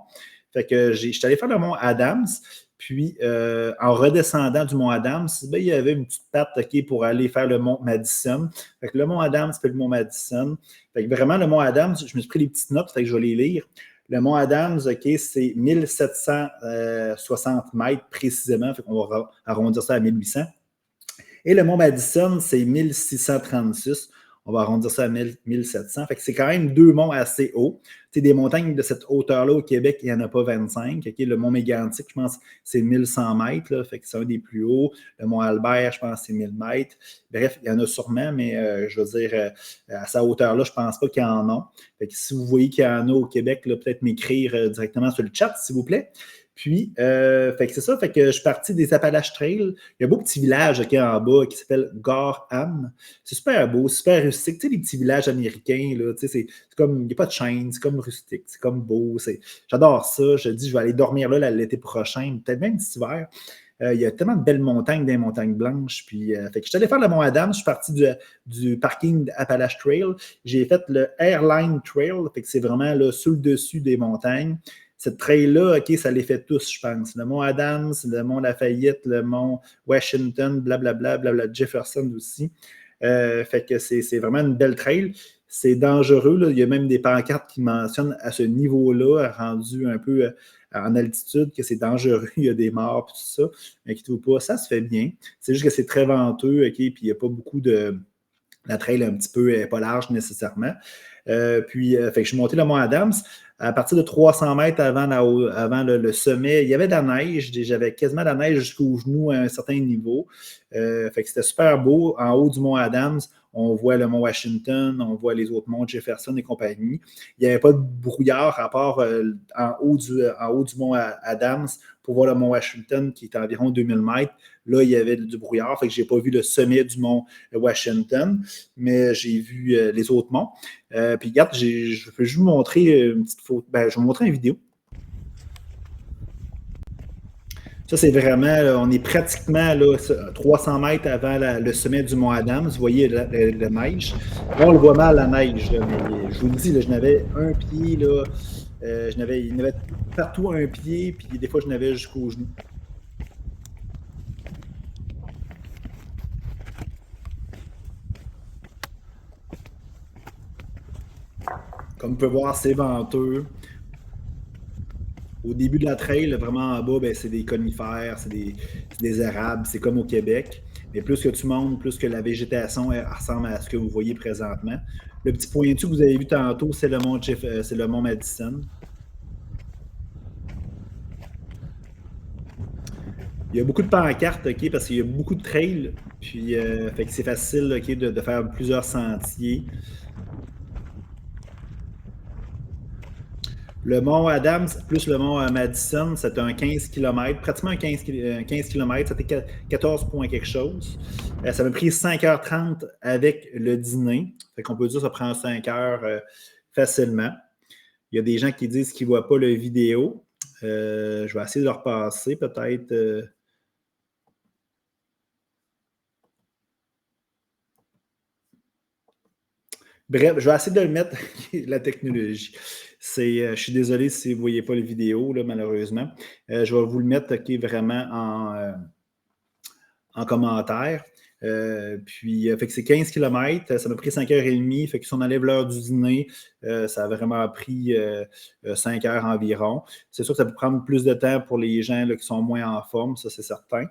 Fait que j'étais allé faire le mont Adams, puis en redescendant du mont Adams, ben, il y avait une petite patte pour aller faire le mont Madison. Fait que le mont Adams puis le mont Madison. Fait que vraiment, le mont Adams, je me suis pris des petites notes, fait que je vais les lire. Le mont Adams, OK, c'est 1760 mètres précisément, fait qu'on va arrondir ça à 1800. Et le mont Madison, c'est 1636. On va arrondir ça à 1700. Fait que c'est quand même 2 monts assez hauts. C'est des montagnes de cette hauteur-là au Québec, il n'y en a pas 25. Okay? Le mont Mégantic, je pense, c'est 1100 mètres. Là, fait que c'est un des plus hauts. Le mont Albert, je pense, c'est 1000 mètres. Bref, il y en a sûrement, mais je veux dire, à sa hauteur-là, je ne pense pas qu'il y en a. Fait que si vous voyez qu'il y en a au Québec, là, peut-être m'écrire directement sur le chat, s'il vous plaît. Puis, fait que c'est ça, fait que je suis parti des Appalaches Trail. Il y a un beau petit village en bas qui s'appelle Gorham. C'est super beau, super rustique. Tu sais, les petits villages américains, là, tu sais, c'est comme, il n'y a pas de chaîne, c'est comme rustique, c'est comme beau. J'adore ça. Je dis, je vais aller dormir là l'été prochain, peut-être même cet hiver. Il y a tellement de belles montagnes, des montagnes blanches. Puis, fait que je suis allé faire le Mont Adams. Je suis parti du parking Appalache Trail. J'ai fait le Airline Trail. Fait que c'est vraiment là, sous le dessus des montagnes. Cette trail-là, OK, ça les fait tous, je pense. Le Mont Adams, le Mont Lafayette, le Mont Washington, blablabla, Jefferson aussi. Fait que c'est vraiment une belle trail. C'est dangereux. Là. Il y a même des pancartes qui mentionnent à ce niveau-là, rendu un peu en altitude, que c'est dangereux. Il y a des morts et tout ça. Mais inquiétez-vous pas, ça se fait bien. C'est juste que c'est très venteux, OK, puis il n'y a pas beaucoup de... La trail un petit peu pas large nécessairement. Puis, fait que je suis monté le Mont Adams. À partir de 300 mètres avant le sommet, il y avait de la neige. J'avais quasiment de la neige jusqu'aux genoux à un certain niveau. Fait que c'était super beau. En haut du Mont Adams, on voit le Mont Washington, on voit les autres monts, Jefferson et compagnie. Il n'y avait pas de brouillard à part en haut du Mont Adams pour voir le Mont Washington qui est à environ 2000 mètres. Là, il y avait du brouillard, fait que je n'ai pas vu le sommet du Mont Washington, mais j'ai vu les autres monts. Puis regarde, je vais juste vous montrer une petite photo. Ben, je vais vous montrer une vidéo. Ça, c'est vraiment, là, on est pratiquement là, 300 mètres avant le sommet du mont Adams. Vous voyez la neige. Là, on le voit mal, la neige, là, mais je vous le dis, là, je n'avais un pied, là, il y en avait partout un pied, puis des fois, je n'avais jusqu'au genou. Comme vous pouvez voir, c'est venteux. Au début de la trail, vraiment en bas, ben, c'est des conifères, c'est des érables, c'est comme au Québec. Mais plus que tu montes, plus que la végétation elle, ressemble à ce que vous voyez présentement. Le petit pointu que vous avez vu tantôt, c'est c'est le mont Madison. Il y a beaucoup de pancartes, OK, parce qu'il y a beaucoup de trails, puis fait que c'est facile, OK, de faire plusieurs sentiers. Le mont Adams plus le mont Madison, c'était un 15 km, pratiquement un 15 km, c'était 14 points quelque chose. Ça m'a pris 5h30 avec le dîner. Fait qu'on peut dire que ça prend 5 heures facilement. Il y a des gens qui disent qu'ils ne voient pas la vidéo. Je vais essayer de le repasser peut-être. Bref, je vais essayer de le mettre, la technologie. Je suis désolé si vous ne voyez pas la vidéo, là, malheureusement. Je vais vous le mettre vraiment en commentaire. Fait que c'est 15 km, ça m'a pris 5h30. Fait que si on enlève l'heure du dîner, ça a vraiment pris 5 heures environ. C'est sûr que ça peut prendre plus de temps pour les gens là, qui sont moins en forme, ça c'est certain.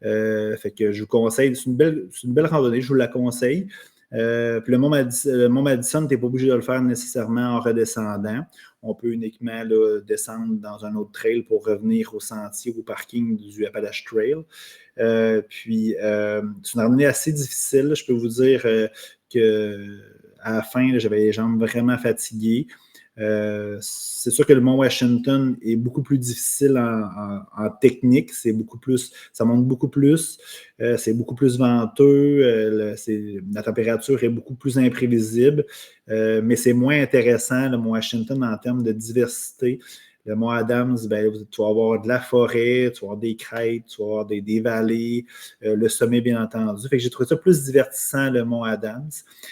Fait que je vous conseille, c'est une belle randonnée, je vous la conseille. Puis le Mont Madison, tu n'es pas obligé de le faire nécessairement en redescendant. On peut uniquement là, descendre dans un autre trail pour revenir au sentier, au parking du Appalache Trail. C'est une randonnée assez difficile. Je peux vous dire que à la fin, j'avais les jambes vraiment fatiguées. C'est sûr que le mont Washington est beaucoup plus difficile en technique. Ça monte beaucoup plus. C'est beaucoup plus venteux. La température est beaucoup plus imprévisible. Mais c'est moins intéressant, le mont Washington, en termes de diversité. Le mont Adams, ben, tu vas avoir de la forêt, tu vas avoir des crêtes, tu vas avoir des vallées, le sommet, bien entendu. Fait que j'ai trouvé ça plus divertissant, le mont Adams.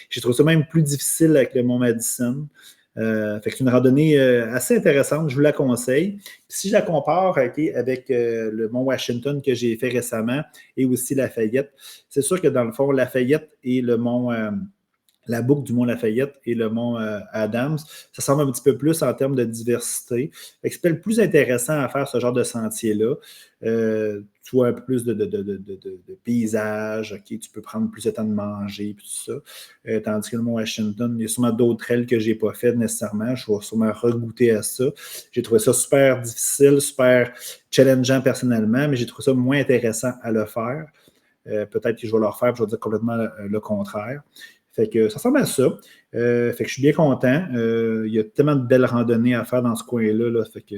J'ai trouvé ça même plus difficile avec le mont Madison. Fait que c'est une randonnée assez intéressante, je vous la conseille. Puis si je la compare avec le mont Washington que j'ai fait récemment et aussi Lafayette, c'est sûr que dans le fond, Lafayette et la boucle du mont Lafayette et le mont Adams, ça semble un petit peu plus en termes de diversité. C'est peut-être le plus intéressant à faire ce genre de sentier-là. Tu vois un peu plus de paysages, okay? Tu peux prendre plus de temps de manger, tout ça. Tandis que le mont Washington, il y a sûrement d'autres trails que je n'ai pas fait nécessairement. Je vais sûrement regoûter à ça. J'ai trouvé ça super difficile, super challengeant personnellement, mais j'ai trouvé ça moins intéressant à le faire. Peut-être que je vais le refaire, je vais dire complètement le contraire. Fait que ça ressemble à ça. Fait que je suis bien content. Il y a tellement de belles randonnées à faire dans ce coin-là. Là, fait que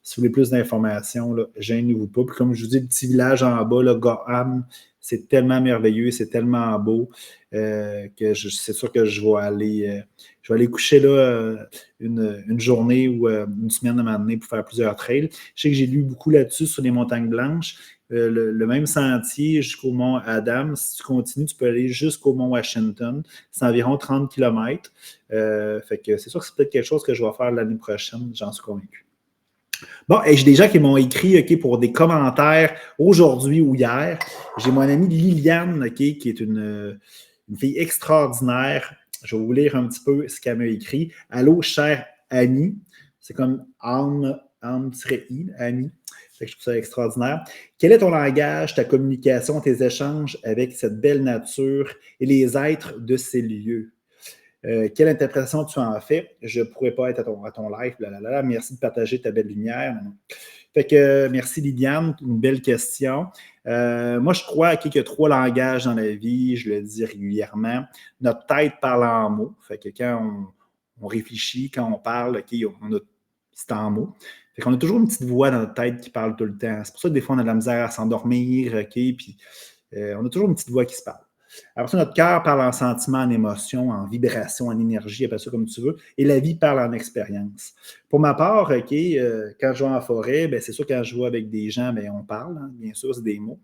si vous voulez plus d'informations, gênez-vous pas. Puis comme je vous dis, le petit village en bas, là, Gorham, c'est tellement merveilleux, c'est tellement beau que c'est sûr que je vais aller coucher là une journée ou une semaine à un moment donné pour faire plusieurs trails. Je sais que j'ai lu beaucoup là-dessus sur les montagnes blanches. Le même sentier jusqu'au mont Adams. Si tu continues, tu peux aller jusqu'au mont Washington. C'est environ 30 km. Fait que c'est sûr que c'est peut-être quelque chose que je vais faire l'année prochaine, j'en suis convaincu. Bon, et j'ai des gens qui m'ont écrit pour des commentaires aujourd'hui ou hier. J'ai mon amie Liliane qui est une fille extraordinaire. Je vais vous lire un petit peu ce qu'elle m'a écrit. Allô, chère Annie. C'est comme âme-i, Annie. Je trouve ça extraordinaire. Quel est ton langage, ta communication, tes échanges avec cette belle nature et les êtres de ces lieux? Quelle interprétation tu en fais? Je ne pourrais pas être à ton live. Blablabla. Merci de partager ta belle lumière. Fait que merci Liliane, une belle question. Moi, je crois qu'il y a 3 langages dans la vie, je le dis régulièrement. Notre tête parle en mots. Fait que quand on réfléchit, quand on parle, c'est en mots. Fait qu'on a toujours une petite voix dans notre tête qui parle tout le temps. C'est pour ça que des fois, on a de la misère à s'endormir, puis on a toujours une petite voix qui se parle. Après ça, notre cœur parle en sentiment, en émotion, en vibration, en énergie, appelle ça comme tu veux, et la vie parle en expérience. Pour ma part, OK, quand je vais en forêt, ben, c'est sûr, quand je vais avec des gens, ben, on parle, hein, bien sûr, c'est des mots.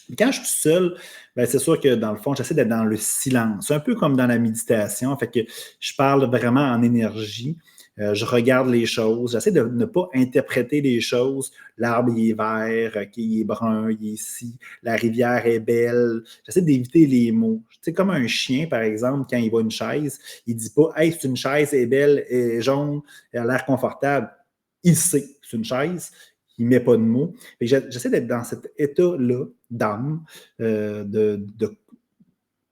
Mais quand je suis seul, ben, c'est sûr que dans le fond, j'essaie d'être dans le silence, un peu comme dans la méditation. Fait que je parle vraiment en énergie. Je regarde les choses. J'essaie de ne pas interpréter les choses. L'arbre, il est vert, okay, il est brun, il est ici. La rivière est belle. J'essaie d'éviter les mots. Tu sais, comme un chien, par exemple, quand il voit une chaise, il ne dit pas Hey, c'est une chaise, elle est belle, elle est jaune, elle a l'air confortable. Il sait, c'est une chaise. Il ne met pas de mots. J'essaie d'être dans cet état-là d'âme,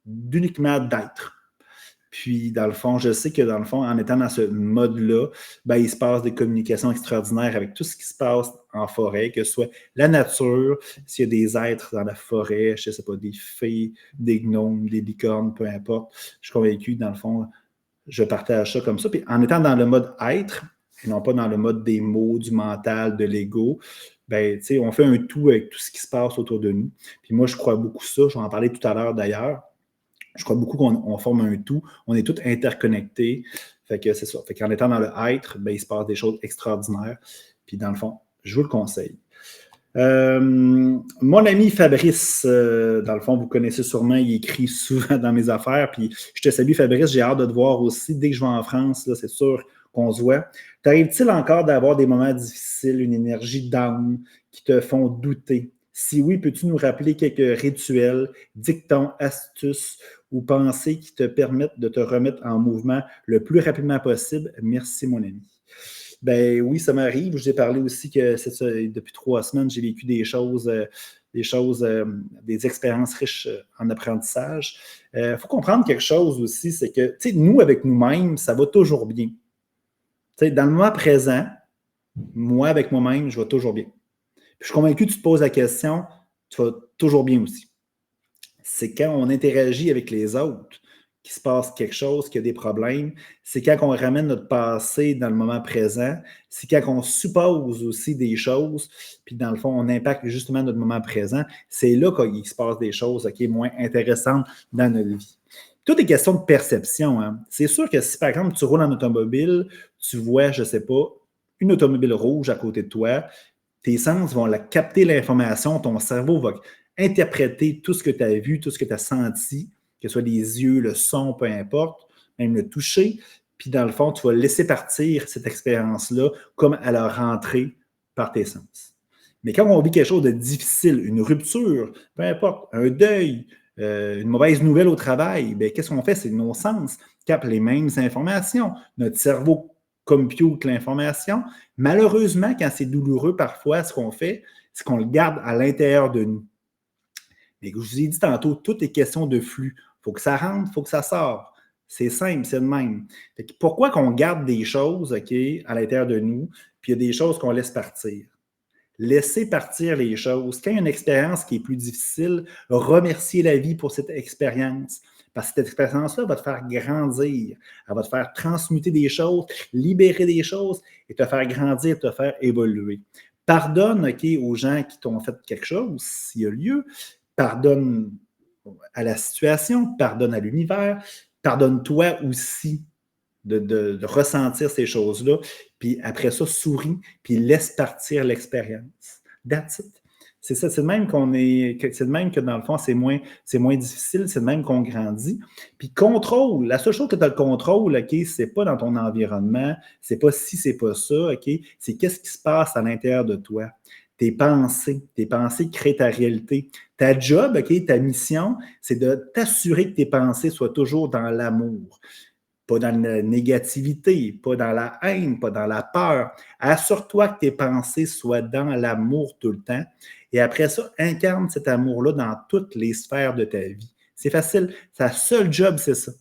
d'uniquement d'être. Puis, dans le fond, je sais que dans le fond, en étant dans ce mode-là, ben, il se passe des communications extraordinaires avec tout ce qui se passe en forêt, que ce soit la nature, s'il y a des êtres dans la forêt, je ne sais pas, des fées, des gnomes, des licornes, peu importe. Je suis convaincu, dans le fond, je partage ça comme ça. Puis en étant dans le mode être, et non pas dans le mode des mots, du mental, de l'ego, ben, on fait un tout avec tout ce qui se passe autour de nous. Puis moi, je crois beaucoup ça. Je vais en parler tout à l'heure d'ailleurs. Je crois beaucoup qu'on forme un tout. On est tous interconnectés. Fait que c'est ça. Fait qu'en étant dans le être, ben, il se passe des choses extraordinaires. Puis dans le fond, je vous le conseille. Mon ami Fabrice, dans le fond, vous connaissez sûrement, il écrit souvent dans mes affaires. Puis je te salue, Fabrice, j'ai hâte de te voir aussi. Dès que je vais en France, là, c'est sûr qu'on se voit. T'arrive-t-il encore d'avoir des moments difficiles, une énergie down qui te font douter? Si oui, peux-tu nous rappeler quelques rituels, dictons, astuces ou pensées qui te permettent de te remettre en mouvement le plus rapidement possible? Merci, mon ami. Ben oui, ça m'arrive. Je vous ai parlé aussi que ça, depuis 3 semaines, j'ai vécu des expériences riches en apprentissage. Il faut comprendre quelque chose aussi, c'est que nous, avec nous-mêmes, ça va toujours bien. Dans le moment présent, moi, avec moi-même, je vais toujours bien. Puis, je suis convaincu que tu te poses la question, tu vas toujours bien aussi. C'est quand on interagit avec les autres qu'il se passe quelque chose, qu'il y a des problèmes. C'est quand on ramène notre passé dans le moment présent. C'est quand on suppose aussi des choses, puis dans le fond, on impacte justement notre moment présent. C'est là qu'il se passe des choses moins intéressantes dans notre vie. Tout est question de perception. Hein. C'est sûr que si, par exemple, tu roules en automobile, tu vois, je ne sais pas, une automobile rouge à côté de toi, tes sens vont capter l'information, ton cerveau va interpréter tout ce que tu as vu, tout ce que tu as senti, que ce soit les yeux, le son, peu importe, même le toucher. Puis dans le fond, tu vas laisser partir cette expérience-là comme elle a rentré par tes sens. Mais quand on vit quelque chose de difficile, une rupture, peu importe, un deuil, une mauvaise nouvelle au travail, bien, qu'est-ce qu'on fait? C'est que nos sens captent les mêmes informations. Notre cerveau compute l'information. Malheureusement, quand c'est douloureux, parfois, ce qu'on fait, c'est qu'on le garde à l'intérieur de nous. Mais comme je vous ai dit tantôt, tout est question de flux. Il faut que ça rentre, il faut que ça sorte. C'est simple, c'est le même. Pourquoi qu'on garde des choses à l'intérieur de nous, puis il y a des choses qu'on laisse partir? Laisser partir les choses. Quand il y a une expérience qui est plus difficile, remercier la vie pour cette expérience. Parce que cette expérience-là va te faire grandir. Elle va te faire transmuter des choses, libérer des choses et te faire grandir, te faire évoluer. Pardonne aux gens qui t'ont fait quelque chose, s'il y a lieu. Pardonne à la situation, pardonne à l'univers, pardonne-toi aussi de ressentir ces choses-là, puis après ça, souris, puis laisse partir l'expérience. That's it. C'est ça, c'est de même c'est de même que dans le fond, c'est moins difficile, c'est de même qu'on grandit. Puis contrôle, la seule chose que tu as le contrôle, OK, c'est pas dans ton environnement, c'est pas si, c'est pas ça, OK, c'est qu'est-ce qui se passe à l'intérieur de toi. Tes pensées créent ta réalité. Ta job, OK, ta mission, c'est de t'assurer que tes pensées soient toujours dans l'amour. Pas dans la négativité, pas dans la haine, pas dans la peur. Assure-toi que tes pensées soient dans l'amour tout le temps. Et après ça, incarne cet amour-là dans toutes les sphères de ta vie. C'est facile. Sa seule job, c'est ça.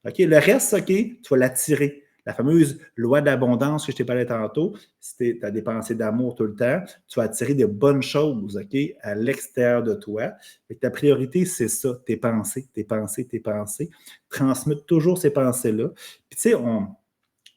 OK? Le reste, OK, tu vas l'attirer. La fameuse loi d'abondance que je t'ai parlé tantôt, si tu as des pensées d'amour tout le temps, tu vas attirer de bonnes choses, OK, à l'extérieur de toi. Et ta priorité, c'est ça, tes pensées, tes pensées, tes pensées. Transmute toujours ces pensées-là. Puis tu sais,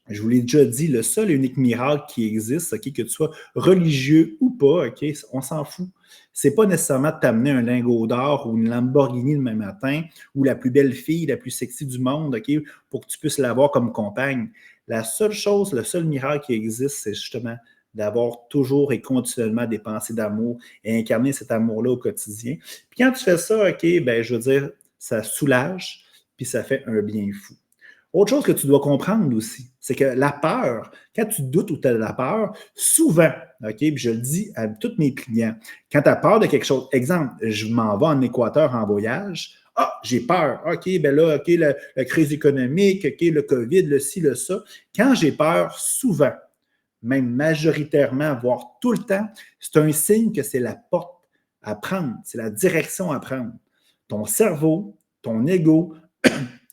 Je vous l'ai déjà dit, le seul et unique miracle qui existe, OK, que tu sois religieux ou pas, OK, on s'en fout. C'est pas nécessairement de t'amener un lingot d'or ou une Lamborghini le même matin ou la plus belle fille, la plus sexy du monde, OK, pour que tu puisses l'avoir comme compagne. La seule chose, le seul miracle qui existe, c'est justement d'avoir toujours et continuellement des pensées d'amour et incarner cet amour-là au quotidien. Puis quand tu fais ça, OK, ben je veux dire, ça soulage, puis ça fait un bien fou. Autre chose que tu dois comprendre aussi, c'est que la peur, quand tu doutes ou tu as de la peur, souvent, OK, puis je le dis à tous mes clients, quand tu as peur de quelque chose, exemple, je m'en vais en Équateur en voyage, ah, j'ai peur, OK, ben là, OK, la crise économique, OK, le COVID, le ci, le ça. Quand j'ai peur, souvent, même majoritairement, voire tout le temps, c'est un signe que c'est la porte à prendre, c'est la direction à prendre. Ton cerveau, ton ego,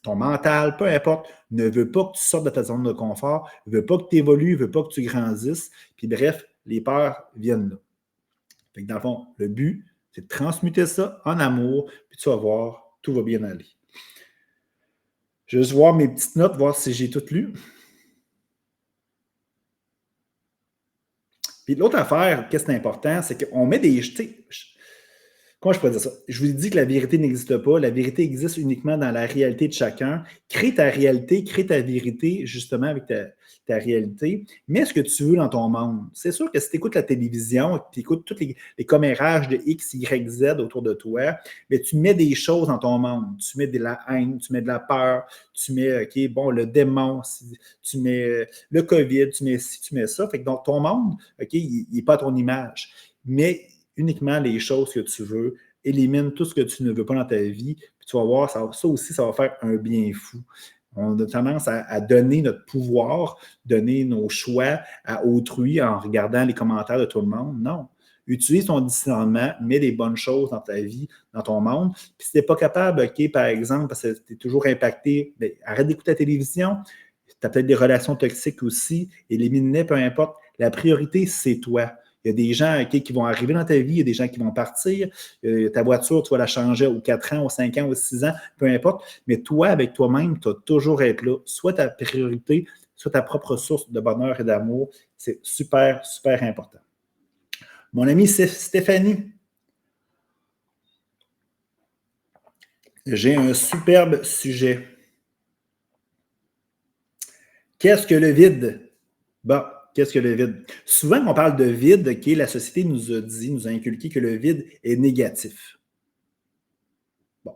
ton mental, peu importe, ne veut pas que tu sortes de ta zone de confort, ne veut pas que tu évolues, ne veut pas que tu grandisses. Puis bref, les peurs viennent là. Fait que dans le fond, le but, c'est de transmuter ça en amour, puis tu vas voir, tout va bien aller. Je vais juste voir mes petites notes, voir si j'ai tout lu. Puis l'autre affaire, qu'est-ce qui est important, c'est qu'on met des. Comment je pourrais dire ça? Je vous ai dit que la vérité n'existe pas. La vérité existe uniquement dans la réalité de chacun. Crée ta réalité, crée ta vérité, justement, avec ta réalité. Mets ce que tu veux dans ton monde. C'est sûr que si tu écoutes la télévision, tu écoutes tous les commérages de X, Y, Z autour de toi, mais tu mets des choses dans ton monde. Tu mets de la haine, tu mets de la peur, tu mets, OK, bon, le démon, tu mets le COVID, tu mets ci, tu mets ça. Fait que dans ton monde, OK, il n'est pas à ton image. Mais uniquement les choses que tu veux, élimine tout ce que tu ne veux pas dans ta vie, puis tu vas voir, ça aussi, ça va faire un bien fou. On a tendance à donner notre pouvoir, donner nos choix à autrui en regardant les commentaires de tout le monde. Non. Utilise ton discernement, mets les bonnes choses dans ta vie, dans ton monde. Puis si tu n'es pas capable, OK, par exemple, parce que tu es toujours impacté, bien, arrête d'écouter la télévision. Tu as peut-être des relations toxiques aussi, élimine-les, peu importe. La priorité, c'est toi. Il y a des gens qui vont arriver dans ta vie, il y a des gens qui vont partir. Ta voiture, tu vas la changer aux 4 ans, aux 5 ans, aux 6 ans, peu importe. Mais toi, avec toi-même, tu vas toujours être là. Soit ta priorité, soit ta propre source de bonheur et d'amour. C'est super, super important. Mon amie Stéphanie, j'ai un superbe sujet. Qu'est-ce que le vide? Bon, qu'est-ce que le vide? Souvent, on parle de vide, OK, la société nous a dit, nous a inculqué que le vide est négatif. Bon.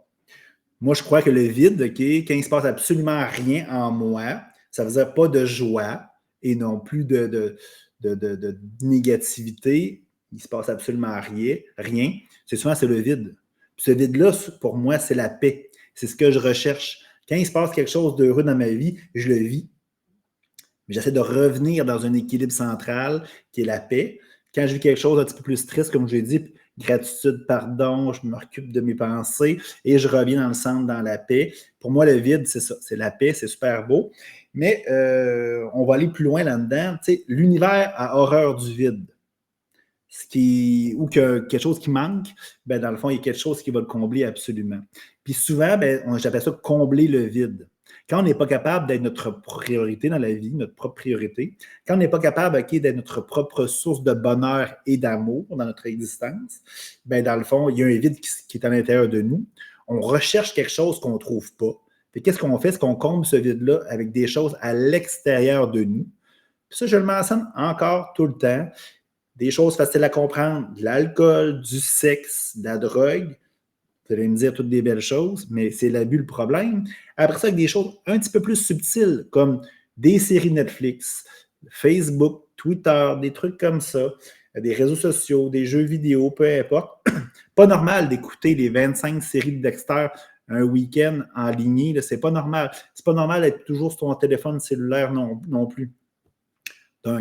Moi, je crois que le vide, OK, quand il ne se passe absolument rien en moi, ça ne veut dire pas de joie et non plus de négativité. Il ne se passe absolument rien. C'est souvent, c'est le vide. Puis ce vide-là, pour moi, c'est la paix. C'est ce que je recherche. Quand il se passe quelque chose d'heureux dans ma vie, je le vis. Mais j'essaie de revenir dans un équilibre central qui est la paix. Quand je vis quelque chose d'un petit peu plus triste, comme je l'ai dit, gratitude, pardon, je m'occupe de mes pensées et je reviens dans le centre, dans la paix. Pour moi, le vide, c'est ça, c'est la paix, c'est super beau. Mais on va aller plus loin là-dedans. Tu sais, l'univers a horreur du vide. Ou que quelque chose qui manque, ben dans le fond, il y a quelque chose qui va le combler absolument. Puis souvent, j'appelle ça combler le vide. Quand on n'est pas capable d'être notre priorité dans la vie, notre propre priorité, quand on n'est pas capable d'être notre propre source de bonheur et d'amour dans notre existence, ben dans le fond, il y a un vide qui est à l'intérieur de nous. On recherche quelque chose qu'on ne trouve pas. Puis qu'est-ce qu'on fait? C'est qu'on comble ce vide-là avec des choses à l'extérieur de nous. Puis ça, je le mentionne encore tout le temps. Des choses faciles à comprendre, de l'alcool, du sexe, de la drogue. Vous allez me dire toutes des belles choses, mais c'est l'abus le problème. Après ça, avec des choses un petit peu plus subtiles, comme des séries Netflix, Facebook, Twitter, des trucs comme ça, des réseaux sociaux, des jeux vidéo, peu importe. Pas normal d'écouter les 25 séries de Dexter un week-end en ligne. C'est pas normal. C'est pas normal d'être toujours sur ton téléphone cellulaire non plus.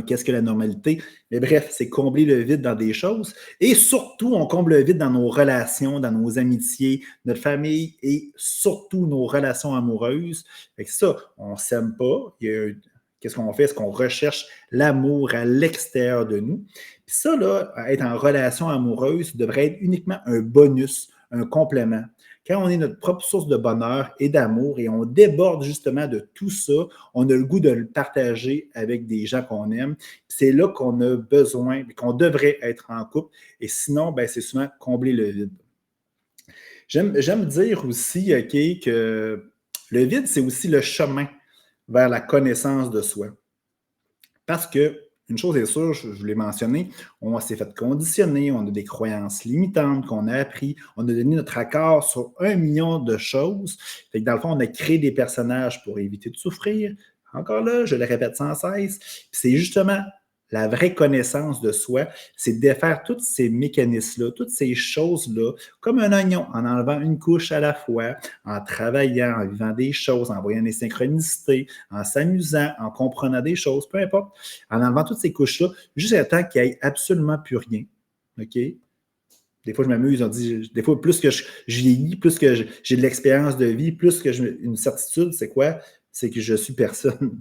Qu'est-ce que la normalité? Mais bref, c'est combler le vide dans des choses. Et surtout, on comble le vide dans nos relations, dans nos amitiés, notre famille et surtout nos relations amoureuses. Fait que ça, on ne s'aime pas. Qu'est-ce qu'on fait? Est-ce qu'on recherche l'amour à l'extérieur de nous? Puis ça, là, être en relation amoureuse devrait être uniquement un bonus, un complément. Quand on est notre propre source de bonheur et d'amour et on déborde justement de tout ça, on a le goût de le partager avec des gens qu'on aime. C'est là qu'on a besoin, qu'on devrait être en couple. Et sinon, ben, c'est souvent combler le vide. J'aime dire aussi, OK, que le vide, c'est aussi le chemin vers la connaissance de soi. Parce que, une chose est sûre, je vous l'ai mentionné, on s'est fait conditionner, on a des croyances limitantes qu'on a appris, on a donné notre accord sur 1 million de choses. Fait que dans le fond, on a créé des personnages pour éviter de souffrir. Encore là, je le répète sans cesse. Puis c'est justement la vraie connaissance de soi, c'est de défaire tous ces mécanismes-là, toutes ces choses-là, comme un oignon, en enlevant une couche à la fois, en travaillant, en vivant des choses, en voyant des synchronicités, en s'amusant, en comprenant des choses, peu importe, en enlevant toutes ces couches-là, jusqu'à temps qu'il n'y ait absolument plus rien. OK? Des fois, je m'amuse, on dit, des fois, plus que je vieillis, plus que j'ai de l'expérience de vie, plus que une certitude, c'est quoi? C'est que je suis personne.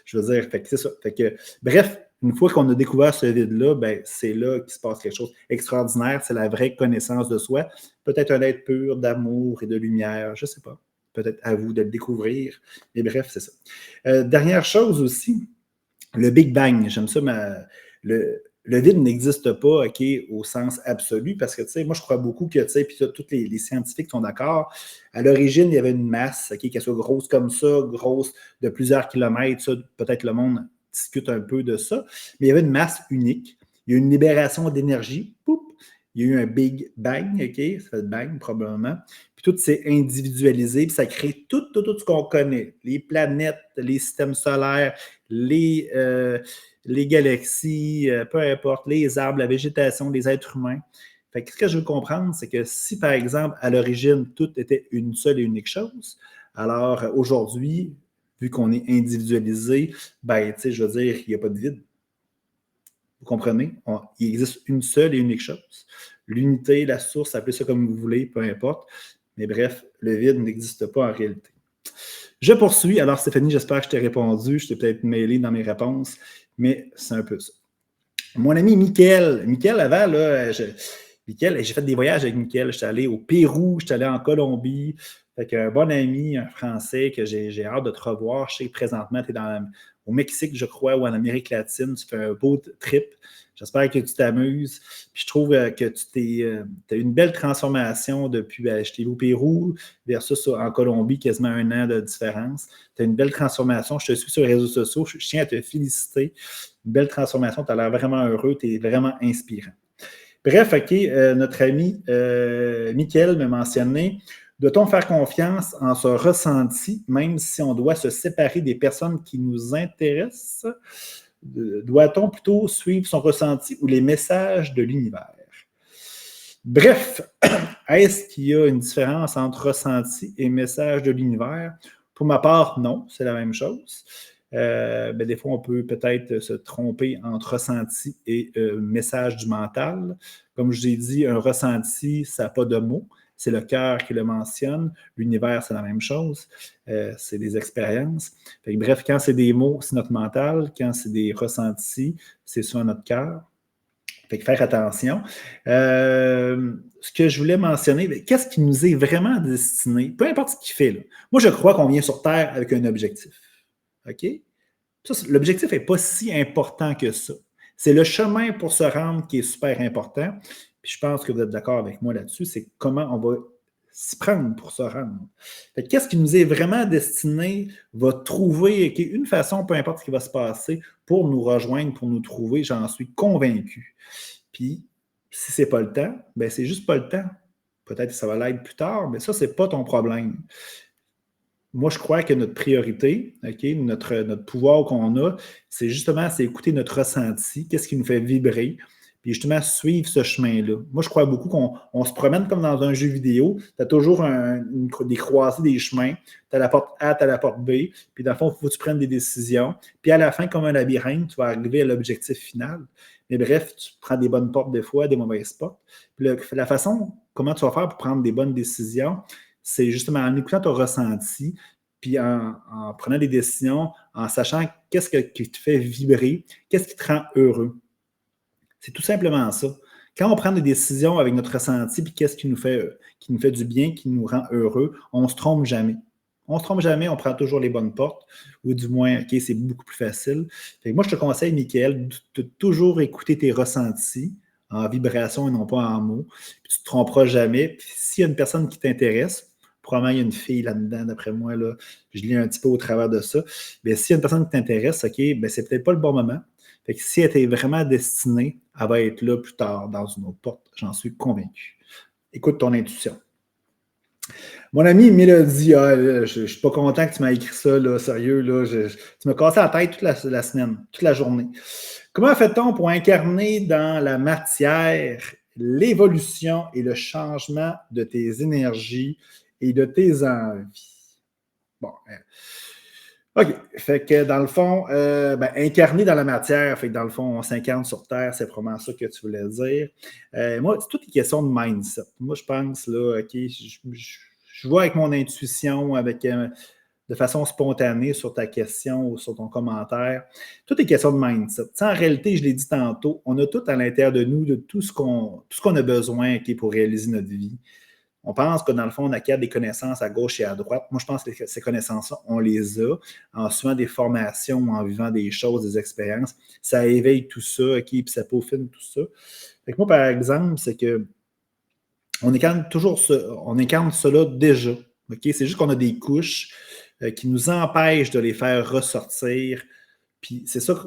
Je veux dire, fait que c'est ça. Fait que, bref, une fois qu'on a découvert ce vide-là, ben, c'est là qu'il se passe quelque chose d'extraordinaire. C'est la vraie connaissance de soi. Peut-être un être pur d'amour et de lumière, je ne sais pas. Peut-être à vous de le découvrir. Mais bref, c'est ça. Dernière chose aussi, le Big Bang. J'aime ça, le vide n'existe pas, OK, au sens absolu, parce que, tu sais, moi, je crois beaucoup que, tu sais, puis tous les scientifiques sont d'accord, à l'origine, il y avait une masse, OK, qu'elle soit grosse comme ça, grosse de plusieurs kilomètres, ça, peut-être le monde discute un peu de ça, mais il y avait une masse unique. Il y a eu une libération d'énergie, poup, il y a eu un Big Bang, OK, ça fait bang, probablement, puis tout s'est individualisé, puis ça crée tout ce qu'on connaît, les planètes, les systèmes solaires, les galaxies, peu importe, les arbres, la végétation, les êtres humains. Fait que ce que je veux comprendre, c'est que si, par exemple, à l'origine, tout était une seule et unique chose, alors aujourd'hui, vu qu'on est individualisé, ben, tu sais, je veux dire, il n'y a pas de vide. Vous comprenez? Il existe une seule et unique chose. L'unité, la source, appelez ça comme vous voulez, peu importe. Mais bref, le vide n'existe pas en réalité. Je poursuis. Alors, Stéphanie, j'espère que je t'ai répondu. Je t'ai peut-être mêlé dans mes réponses, mais c'est un peu ça. Mon ami Mickaël avant, là, j'ai fait des voyages avec Mickaël. J'étais allé au Pérou, j'étais allé en Colombie. Fait qu'un bon ami, un Français que j'ai hâte de te revoir. Je sais que présentement, tu es au Mexique, je crois, ou en Amérique latine. Tu fais un beau trip. J'espère que tu t'amuses. Puis je trouve que tu as une belle transformation depuis, je t'ai vu au Pérou versus en Colombie, quasiment 1 an de différence. Tu as une belle transformation. Je te suis sur les réseaux sociaux. Je tiens à te féliciter. Une belle transformation. Tu as l'air vraiment heureux. Tu es vraiment inspirant. Bref, OK, notre ami Mickaël m'a mentionné, doit-on faire confiance en ce ressenti, même si on doit se séparer des personnes qui nous intéressent? Doit-on plutôt suivre son ressenti ou les messages de l'univers? Bref, est-ce qu'il y a une différence entre ressenti et message de l'univers? Pour ma part, non, c'est la même chose. Des fois, on peut peut-être se tromper entre ressenti et message du mental. Comme je vous ai dit, un ressenti, ça n'a pas de mots. C'est le cœur qui le mentionne. L'univers, c'est la même chose. C'est des expériences. Fait que, bref, quand c'est des mots, c'est notre mental. Quand c'est des ressentis, c'est sur notre cœur. Fait que faire attention. Ce que je voulais mentionner, qu'est-ce qui nous est vraiment destiné, peu importe ce qu'il fait. Là. Moi, je crois qu'on vient sur Terre avec un objectif. OK? L'objectif n'est pas si important que ça. C'est le chemin pour se rendre qui est super important. Puis je pense que vous êtes d'accord avec moi là-dessus, c'est comment on va s'y prendre pour se rendre. Qu'est-ce qui nous est vraiment destiné va trouver une façon, peu importe ce qui va se passer, pour nous rejoindre, pour nous trouver, j'en suis convaincu. Puis, si ce n'est pas le temps, ben c'est juste pas le temps. Peut-être que ça va l'être plus tard, mais ça, ce n'est pas ton problème. Moi, je crois que notre priorité, notre pouvoir qu'on a, c'est justement écouter notre ressenti, qu'est-ce qui nous fait vibrer, puis justement suivre ce chemin-là. Moi, je crois beaucoup qu'on se promène comme dans un jeu vidéo. Tu as toujours des croisées, des chemins. Tu as la porte A, tu as la porte B, puis dans le fond, il faut que tu prennes des décisions. Puis à la fin, comme un labyrinthe, tu vas arriver à l'objectif final. Mais bref, tu prends des bonnes portes des fois, des mauvaises portes. Puis la façon, comment tu vas faire pour prendre des bonnes décisions, c'est justement en écoutant ton ressenti, puis en prenant des décisions, en sachant qu'est-ce qui te fait vibrer, qu'est-ce qui te rend heureux. C'est tout simplement ça. Quand on prend des décisions avec notre ressenti, puis qu'est-ce qui nous fait du bien, qui nous rend heureux, on ne se trompe jamais. On ne se trompe jamais, on prend toujours les bonnes portes, ou du moins, OK, c'est beaucoup plus facile. Fait que moi, je te conseille, Michael, de toujours écouter tes ressentis en vibration et non pas en mots. Puis tu ne te tromperas jamais. Puis s'il y a une personne qui t'intéresse, probablement il y a une fille là-dedans, d'après moi, là, je lis un petit peu au travers de ça. Bien, s'il y a une personne qui t'intéresse, OK, bien, c'est peut-être pas le bon moment. Fait que si elle est vraiment destinée, elle va être là plus tard dans une autre porte. J'en suis convaincu. Écoute ton intuition. Mon ami Mélodie, je ne suis pas content que tu m'aies écrit ça, là, sérieux. Là, tu m'as cassé la tête toute la semaine, toute la journée. Comment fait-on pour incarner dans la matière l'évolution et le changement de tes énergies et de tes envies? Bon, OK. Fait que dans le fond, incarner dans la matière, fait que dans le fond, on s'incarne sur Terre, c'est probablement ça que tu voulais dire. Moi, c'est toutes les questions de mindset. Moi, je pense, là, OK, je vois avec mon intuition, de façon spontanée sur ta question ou sur ton commentaire. Toutes les questions de mindset. Tu sais, en réalité, je l'ai dit tantôt, on a tout à l'intérieur de nous, de tout ce qu'on a besoin pour réaliser notre vie. On pense que dans le fond, on acquiert des connaissances à gauche et à droite. Moi, je pense que ces connaissances-là, on les a en suivant des formations, en vivant des choses, des expériences. Ça éveille tout ça, OK, puis ça peaufine tout ça. Fait que moi, par exemple, c'est que on incarne cela déjà. OK? C'est juste qu'on a des couches qui nous empêchent de les faire ressortir. Puis c'est ça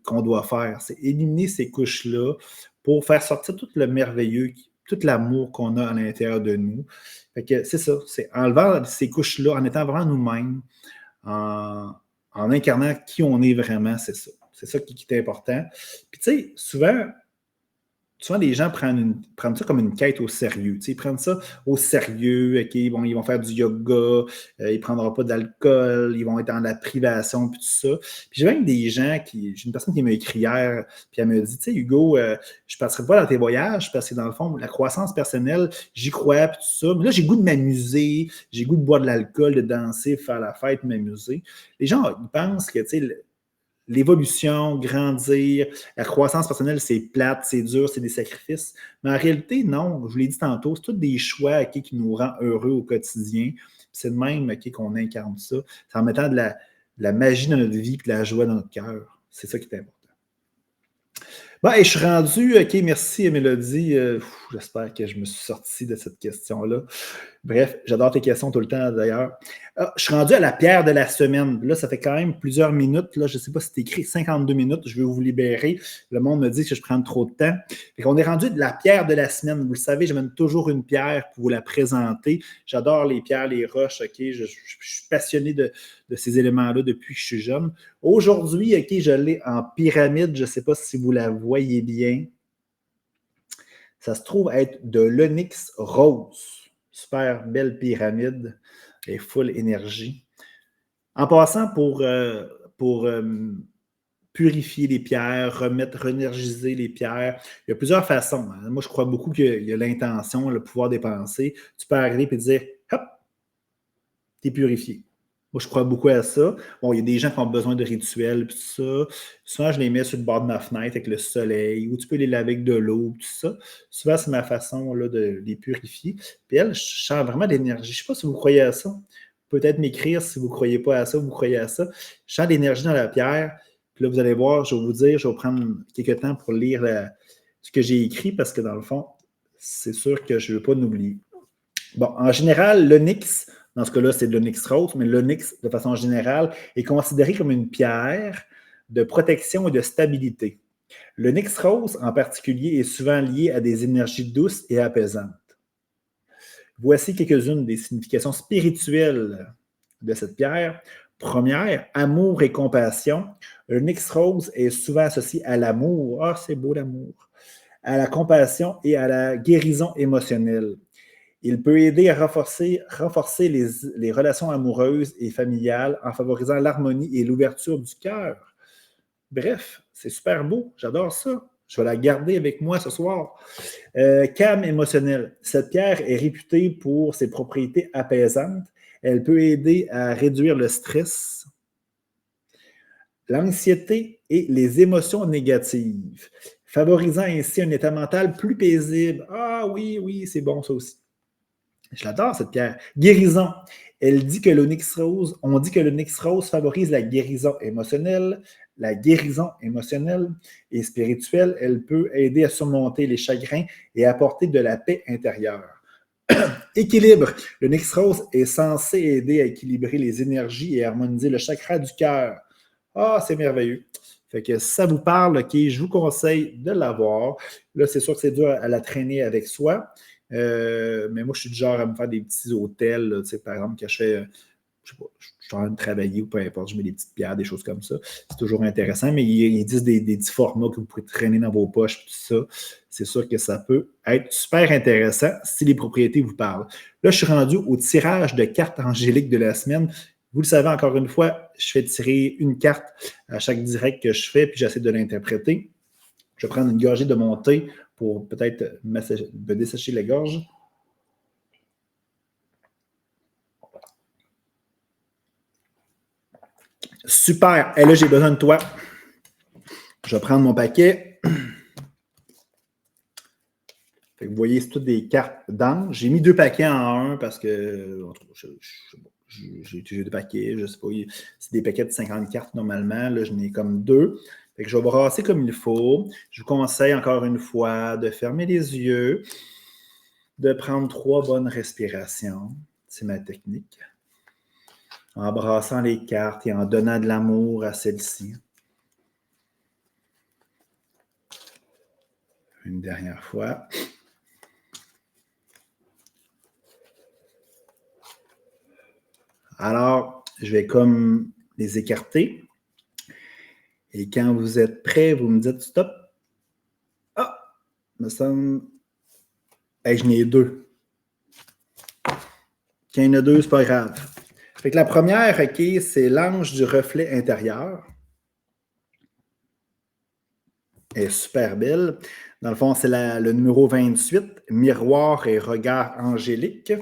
qu'on doit faire, c'est éliminer ces couches-là pour faire sortir tout le merveilleux, tout l'amour qu'on a à l'intérieur de nous. Fait que c'est ça, c'est enlevant ces couches-là, en étant vraiment nous-mêmes, en incarnant qui on est vraiment, c'est ça. C'est ça qui est important. Puis tu sais, souvent, les gens prennent ça comme une quête au sérieux. Ils prennent ça au sérieux. Okay, bon, ils vont faire du yoga, ils ne prendront pas d'alcool, ils vont être dans la privation, puis tout ça. Puis j'ai même des gens j'ai une personne qui m'a écrit hier, puis elle me dit, tu sais, Hugo, je ne passerai pas dans tes voyages parce que dans le fond, la croissance personnelle, j'y crois, puis tout ça. Mais là, j'ai goût de m'amuser, j'ai goût de boire de l'alcool, de danser, faire la fête, m'amuser. Les gens, ils pensent que, tu sais, l'évolution, grandir, la croissance personnelle, c'est plate, c'est dur, c'est des sacrifices. Mais en réalité, non, je vous l'ai dit tantôt, c'est tous des choix qui nous rendent heureux au quotidien. C'est de même qu'on incarne ça. C'est en mettant de la magie dans notre vie et de la joie dans notre cœur. C'est ça qui est important. Bon, et je suis rendu, OK, merci Mélodie. J'espère que je me suis sorti de cette question-là. Bref, j'adore tes questions tout le temps d'ailleurs. Je suis rendu à la pierre de la semaine. Là, ça fait quand même plusieurs minutes. Là, je ne sais pas si c'est écrit 52 minutes. Je vais vous libérer. Le monde me dit que je prends trop de temps. On est rendu de la pierre de la semaine. Vous le savez, j'amène toujours une pierre pour vous la présenter. J'adore les pierres, les roches. OK, je suis passionné de ces éléments-là depuis que je suis jeune. Aujourd'hui, OK, je l'ai en pyramide. Je ne sais pas si vous la voyez bien. Ça se trouve être de l'onyx rose. Super belle pyramide et full énergie. En passant, pour purifier les pierres, réénergiser les pierres, il y a plusieurs façons. Moi, je crois beaucoup qu'il y a l'intention, le pouvoir des pensées. Tu peux arriver et dire, hop, t'es purifié. Moi, je crois beaucoup à ça. Bon, il y a des gens qui ont besoin de rituels, puis tout ça. Souvent, je les mets sur le bord de ma fenêtre avec le soleil, ou tu peux les laver avec de l'eau, tout ça. Souvent, c'est ma façon là, de les purifier. Puis elle, je sens vraiment d'énergie. Je ne sais pas si vous croyez à ça. Peut-être m'écrire si vous ne croyez pas à ça, vous croyez à ça. Je sens l'énergie dans la pierre. Puis là, vous allez voir, je vais vous dire, je vais prendre quelques temps pour lire ce que j'ai écrit, parce que dans le fond, c'est sûr que je ne veux pas l'oublier. Bon, en général, l'onyx, dans ce cas-là, c'est de l'onyx rose, mais l'onyx, de façon générale, est considéré comme une pierre de protection et de stabilité. L'onyx rose, en particulier, est souvent lié à des énergies douces et apaisantes. Voici quelques-unes des significations spirituelles de cette pierre. Première, amour et compassion. L'onyx rose est souvent associé à l'amour. Ah, c'est beau l'amour. À la compassion et à la guérison émotionnelle. Il peut aider à renforcer les relations amoureuses et familiales en favorisant l'harmonie et l'ouverture du cœur. Bref, c'est super beau. J'adore ça. Je vais la garder avec moi ce soir. Calme émotionnel. Cette pierre est réputée pour ses propriétés apaisantes. Elle peut aider à réduire le stress, l'anxiété et les émotions négatives. favorisant ainsi un état mental plus paisible. Ah oui, oui, c'est bon ça aussi. Je l'adore, cette pierre. Guérison. Elle dit que l'onyx rose, on dit que l'onyx rose favorise la guérison émotionnelle. La guérison émotionnelle et spirituelle, elle peut aider à surmonter les chagrins et apporter de la paix intérieure. Équilibre. Le Nyx Rose est censé aider à équilibrer les énergies et harmoniser le chakra du cœur. Ah, c'est merveilleux. Fait que si ça vous parle, OK, je vous conseille de l'avoir. Là, c'est sûr que c'est dur à la traîner avec soi. Mais moi, je suis du genre à me faire des petits hôtels, là, par exemple, que je fais, je sais pas, je suis en train de travailler ou peu importe, je mets des petites pierres, des choses comme ça. C'est toujours intéressant, mais ils disent des petits formats que vous pouvez traîner dans vos poches, tout ça. C'est sûr que ça peut être super intéressant si les propriétés vous parlent. Là, je suis rendu au tirage de cartes angéliques de la semaine. Vous le savez, encore une fois, je fais tirer une carte à chaque direct que je fais, puis j'essaie de l'interpréter. Je vais prendre une gorgée de mon thé pour peut-être me dessécher la gorge. Super. Et là, j'ai besoin de toi. Je vais prendre mon paquet. Fait que vous voyez, c'est toutes des cartes d'ange. J'ai mis 2 paquets en un parce que j'ai utilisé 2 paquets. Je ne sais pas. C'est des paquets de 50 cartes normalement. Là, je n'ai comme 2. Fait que je vais brasser comme il faut. Je vous conseille encore une fois de fermer les yeux, de prendre 3 bonnes respirations. C'est ma technique. En brassant les cartes et en donnant de l'amour à celles-ci. Une dernière fois. Alors, je vais comme les écarter. Et quand vous êtes prêt, vous me dites stop. Ah, me semble. Hey, je n'ai 2. Quand il y en a 2, c'est pas grave. Fait que la première, OK, c'est l'ange du reflet intérieur. Elle est super belle. Dans le fond, c'est le numéro 28, miroir et regard angélique.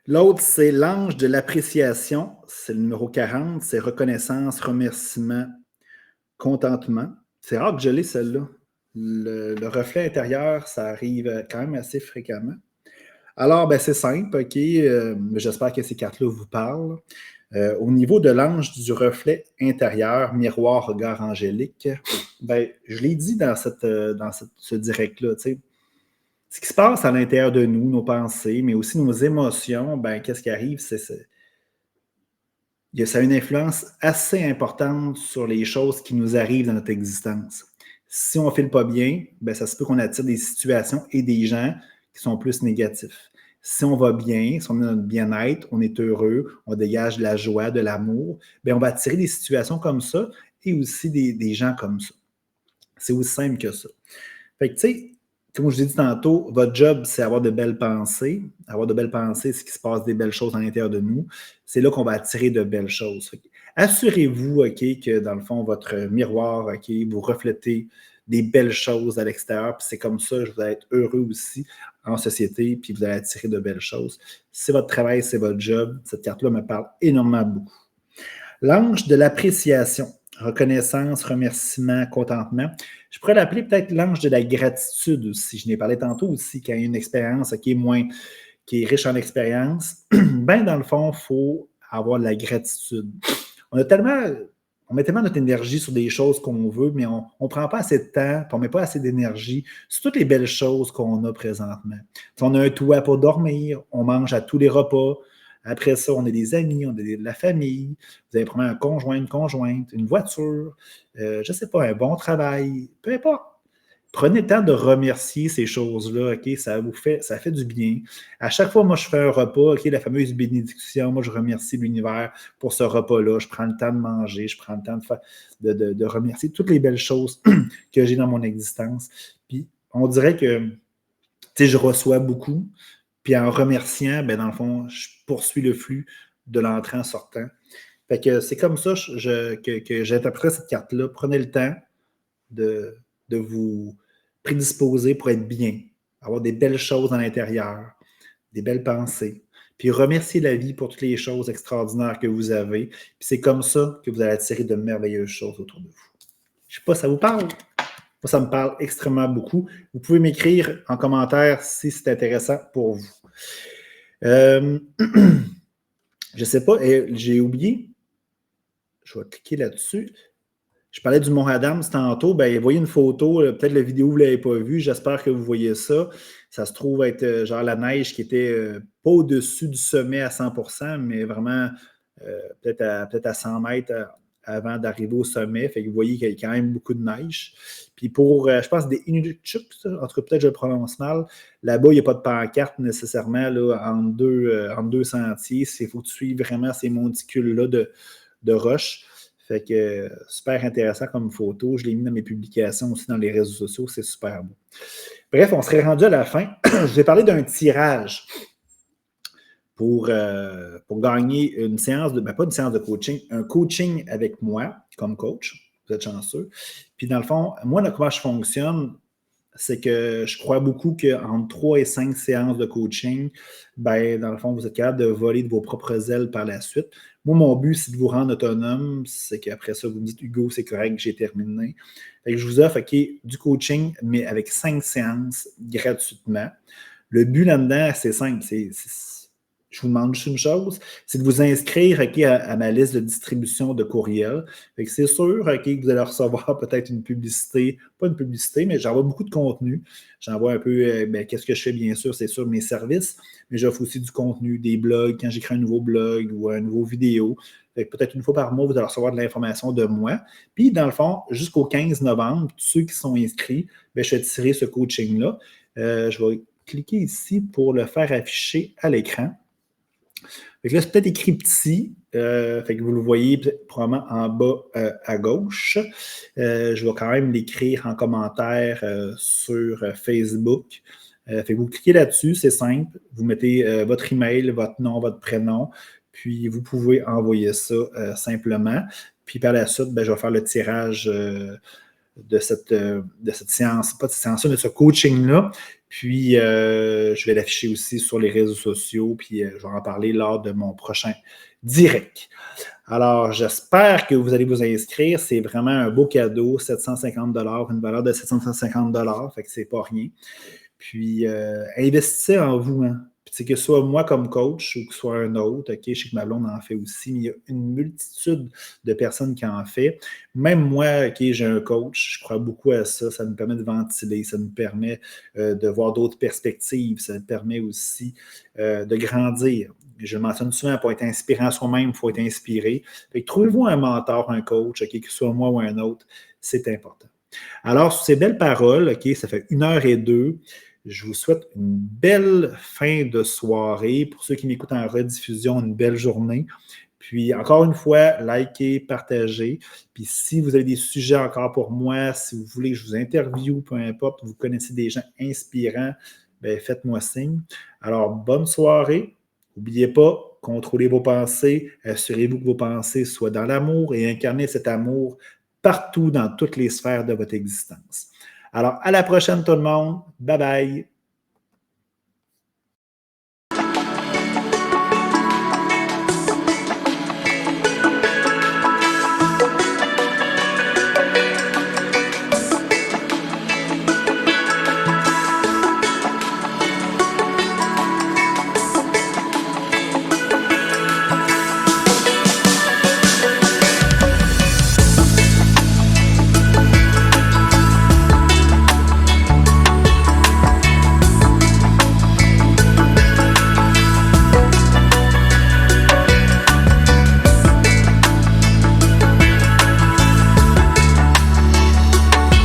L'autre, c'est l'ange de l'appréciation. C'est le numéro 40. C'est reconnaissance, remerciement, contentement. C'est rare que je l'ai, celle-là. Le reflet intérieur, ça arrive quand même assez fréquemment. Alors, ben, c'est simple, OK. J'espère que ces cartes-là vous parlent. Au niveau de l'ange du reflet intérieur, miroir, regard angélique, ben, je l'ai dit dans ce direct-là, tu sais. Ce qui se passe à l'intérieur de nous, nos pensées, mais aussi nos émotions, ben, qu'est-ce qui arrive? Ça a une influence assez importante sur les choses qui nous arrivent dans notre existence. Si on ne file pas bien, ben, ça se peut qu'on attire des situations et des gens qui sont plus négatifs. Si on va bien, si on a notre bien-être, on est heureux, on dégage de la joie, de l'amour, ben, on va attirer des situations comme ça et aussi des gens comme ça. C'est aussi simple que ça. Fait que, tu sais, comme je vous ai dit tantôt, votre job, c'est avoir de belles pensées. Avoir de belles pensées, c'est qu'il se passe des belles choses à l'intérieur de nous. C'est là qu'on va attirer de belles choses. Assurez-vous, OK, que dans le fond, votre miroir, OK, vous reflétez des belles choses à l'extérieur. Puis c'est comme ça, vous allez être heureux aussi en société, puis vous allez attirer de belles choses. C'est votre travail, c'est votre job. Cette carte-là me parle énormément beaucoup. L'ange de l'appréciation, reconnaissance, remerciement, contentement. Je pourrais l'appeler peut-être l'ange de la gratitude aussi. Je n'ai parlé tantôt aussi, quand il y a une expérience qui est riche en expérience. Ben, dans le fond, il faut avoir de la gratitude. On met tellement notre énergie sur des choses qu'on veut, mais on ne prend pas assez de temps, on ne met pas assez d'énergie sur toutes les belles choses qu'on a présentement. Si on a un toit pour dormir, on mange à tous les repas. Après ça, on a des amis, on a de la famille. Vous avez probablement un conjoint, une conjointe, une voiture, je ne sais pas, un bon travail, peu importe. Prenez le temps de remercier ces choses-là, OK? Ça fait du bien. À chaque fois, moi, je fais un repas, OK, la fameuse bénédiction, moi, je remercie l'univers pour ce repas-là. Je prends le temps de manger, je prends le temps de remercier toutes les belles choses que j'ai dans mon existence. Puis, on dirait que, tu sais, je reçois beaucoup, puis en remerciant, ben, dans le fond, je poursuis le flux de l'entrant-sortant. Fait que c'est comme ça que j'interprète cette carte-là. Prenez le temps de vous prédisposer pour être bien, avoir des belles choses à l'intérieur, des belles pensées. puis remerciez la vie pour toutes les choses extraordinaires que vous avez. Puis c'est comme ça que vous allez attirer de merveilleuses choses autour de vous. Je ne sais pas, ça vous parle? Moi, ça me parle extrêmement beaucoup. Vous pouvez m'écrire en commentaire si c'est intéressant pour vous. Je ne sais pas, j'ai oublié. Je vais cliquer là-dessus. Je parlais du Mont Adams tantôt. Ben, voyez une photo, peut-être la vidéo, vous ne l'avez pas vue. J'espère que vous voyez ça. Ça se trouve être genre la neige qui était pas au-dessus du sommet à 100%, mais vraiment peut-être à 100 mètres avant d'arriver au sommet. Fait que vous voyez qu'il y a quand même beaucoup de neige. Puis pour, je pense, des Inuktitut, en tout cas, peut-être je le prononce mal, là-bas, il n'y a pas de pancarte nécessairement là, entre deux sentiers. Il faut que tu suives vraiment ces monticules-là de roches. Fait que super intéressant comme photo. Je l'ai mis dans mes publications aussi dans les réseaux sociaux. C'est super beau. Bref, on serait rendu à la fin. Je vous ai parlé d'un tirage pour gagner une séance pas une séance de coaching, un coaching avec moi comme coach. Vous êtes chanceux. Puis dans le fond, moi, comment je fonctionne, c'est que je crois beaucoup qu'entre 3 et 5 séances de coaching, ben, dans le fond, vous êtes capable de voler de vos propres ailes par la suite. Moi, mon but, c'est de vous rendre autonome. C'est qu'après ça, vous me dites, Hugo, c'est correct, j'ai terminé. Fait que je vous offre du coaching, mais avec 5 séances gratuitement. Le but là-dedans, c'est simple. Je vous demande juste une chose, c'est de vous inscrire à ma liste de distribution de courriels. Fait que c'est sûr que vous allez recevoir peut-être une publicité, pas une publicité, mais j'envoie beaucoup de contenu. J'envoie un peu, qu'est-ce que je fais, bien sûr, c'est sûr, mes services, mais j'offre aussi du contenu, des blogs, quand j'écris un nouveau blog ou un nouveau vidéo. Fait que peut-être une fois par mois, vous allez recevoir de l'information de moi. Puis, dans le fond, jusqu'au 15 novembre, tous ceux qui sont inscrits, je vais tirer ce coaching-là. Je vais cliquer ici pour le faire afficher à l'écran. Fait que là, c'est peut-être écrit petit. Fait que vous le voyez probablement en bas à gauche. Je vais quand même l'écrire en commentaire sur Facebook. Fait que vous cliquez là-dessus, c'est simple. Vous mettez votre email, votre nom, votre prénom, puis vous pouvez envoyer ça simplement. Puis par la suite, je vais faire le tirage de cette séance, pas de cette séance-là, de ce coaching-là. Puis, je vais l'afficher aussi sur les réseaux sociaux, puis je vais en parler lors de mon prochain direct. Alors, j'espère que vous allez vous inscrire. C'est vraiment un beau cadeau, 750 $, une valeur de 750 $, fait que c'est pas rien. Puis, investissez en vous, hein. Puis, que ce soit moi comme coach ou que ce soit un autre, je sais que ma blonde en fait aussi, mais il y a une multitude de personnes qui en fait. Même moi, j'ai un coach, je crois beaucoup à ça. Ça me permet de ventiler, ça me permet de voir d'autres perspectives, ça me permet aussi de grandir. Je le mentionne souvent, pour être inspirant soi-même, il faut être inspiré. Fait que trouvez-vous un mentor, un coach, que ce soit moi ou un autre, c'est important. Alors, sur ces belles paroles, ça fait 1h02. Je vous souhaite une belle fin de soirée. Pour ceux qui m'écoutent en rediffusion, une belle journée. Puis, encore une fois, likez, partagez. Puis, si vous avez des sujets encore pour moi, si vous voulez que je vous interviewe, peu importe, vous connaissez des gens inspirants, faites-moi signe. Alors, bonne soirée. N'oubliez pas, contrôlez vos pensées. Assurez-vous que vos pensées soient dans l'amour et incarnez cet amour partout dans toutes les sphères de votre existence. Alors, à la prochaine tout le monde. Bye bye.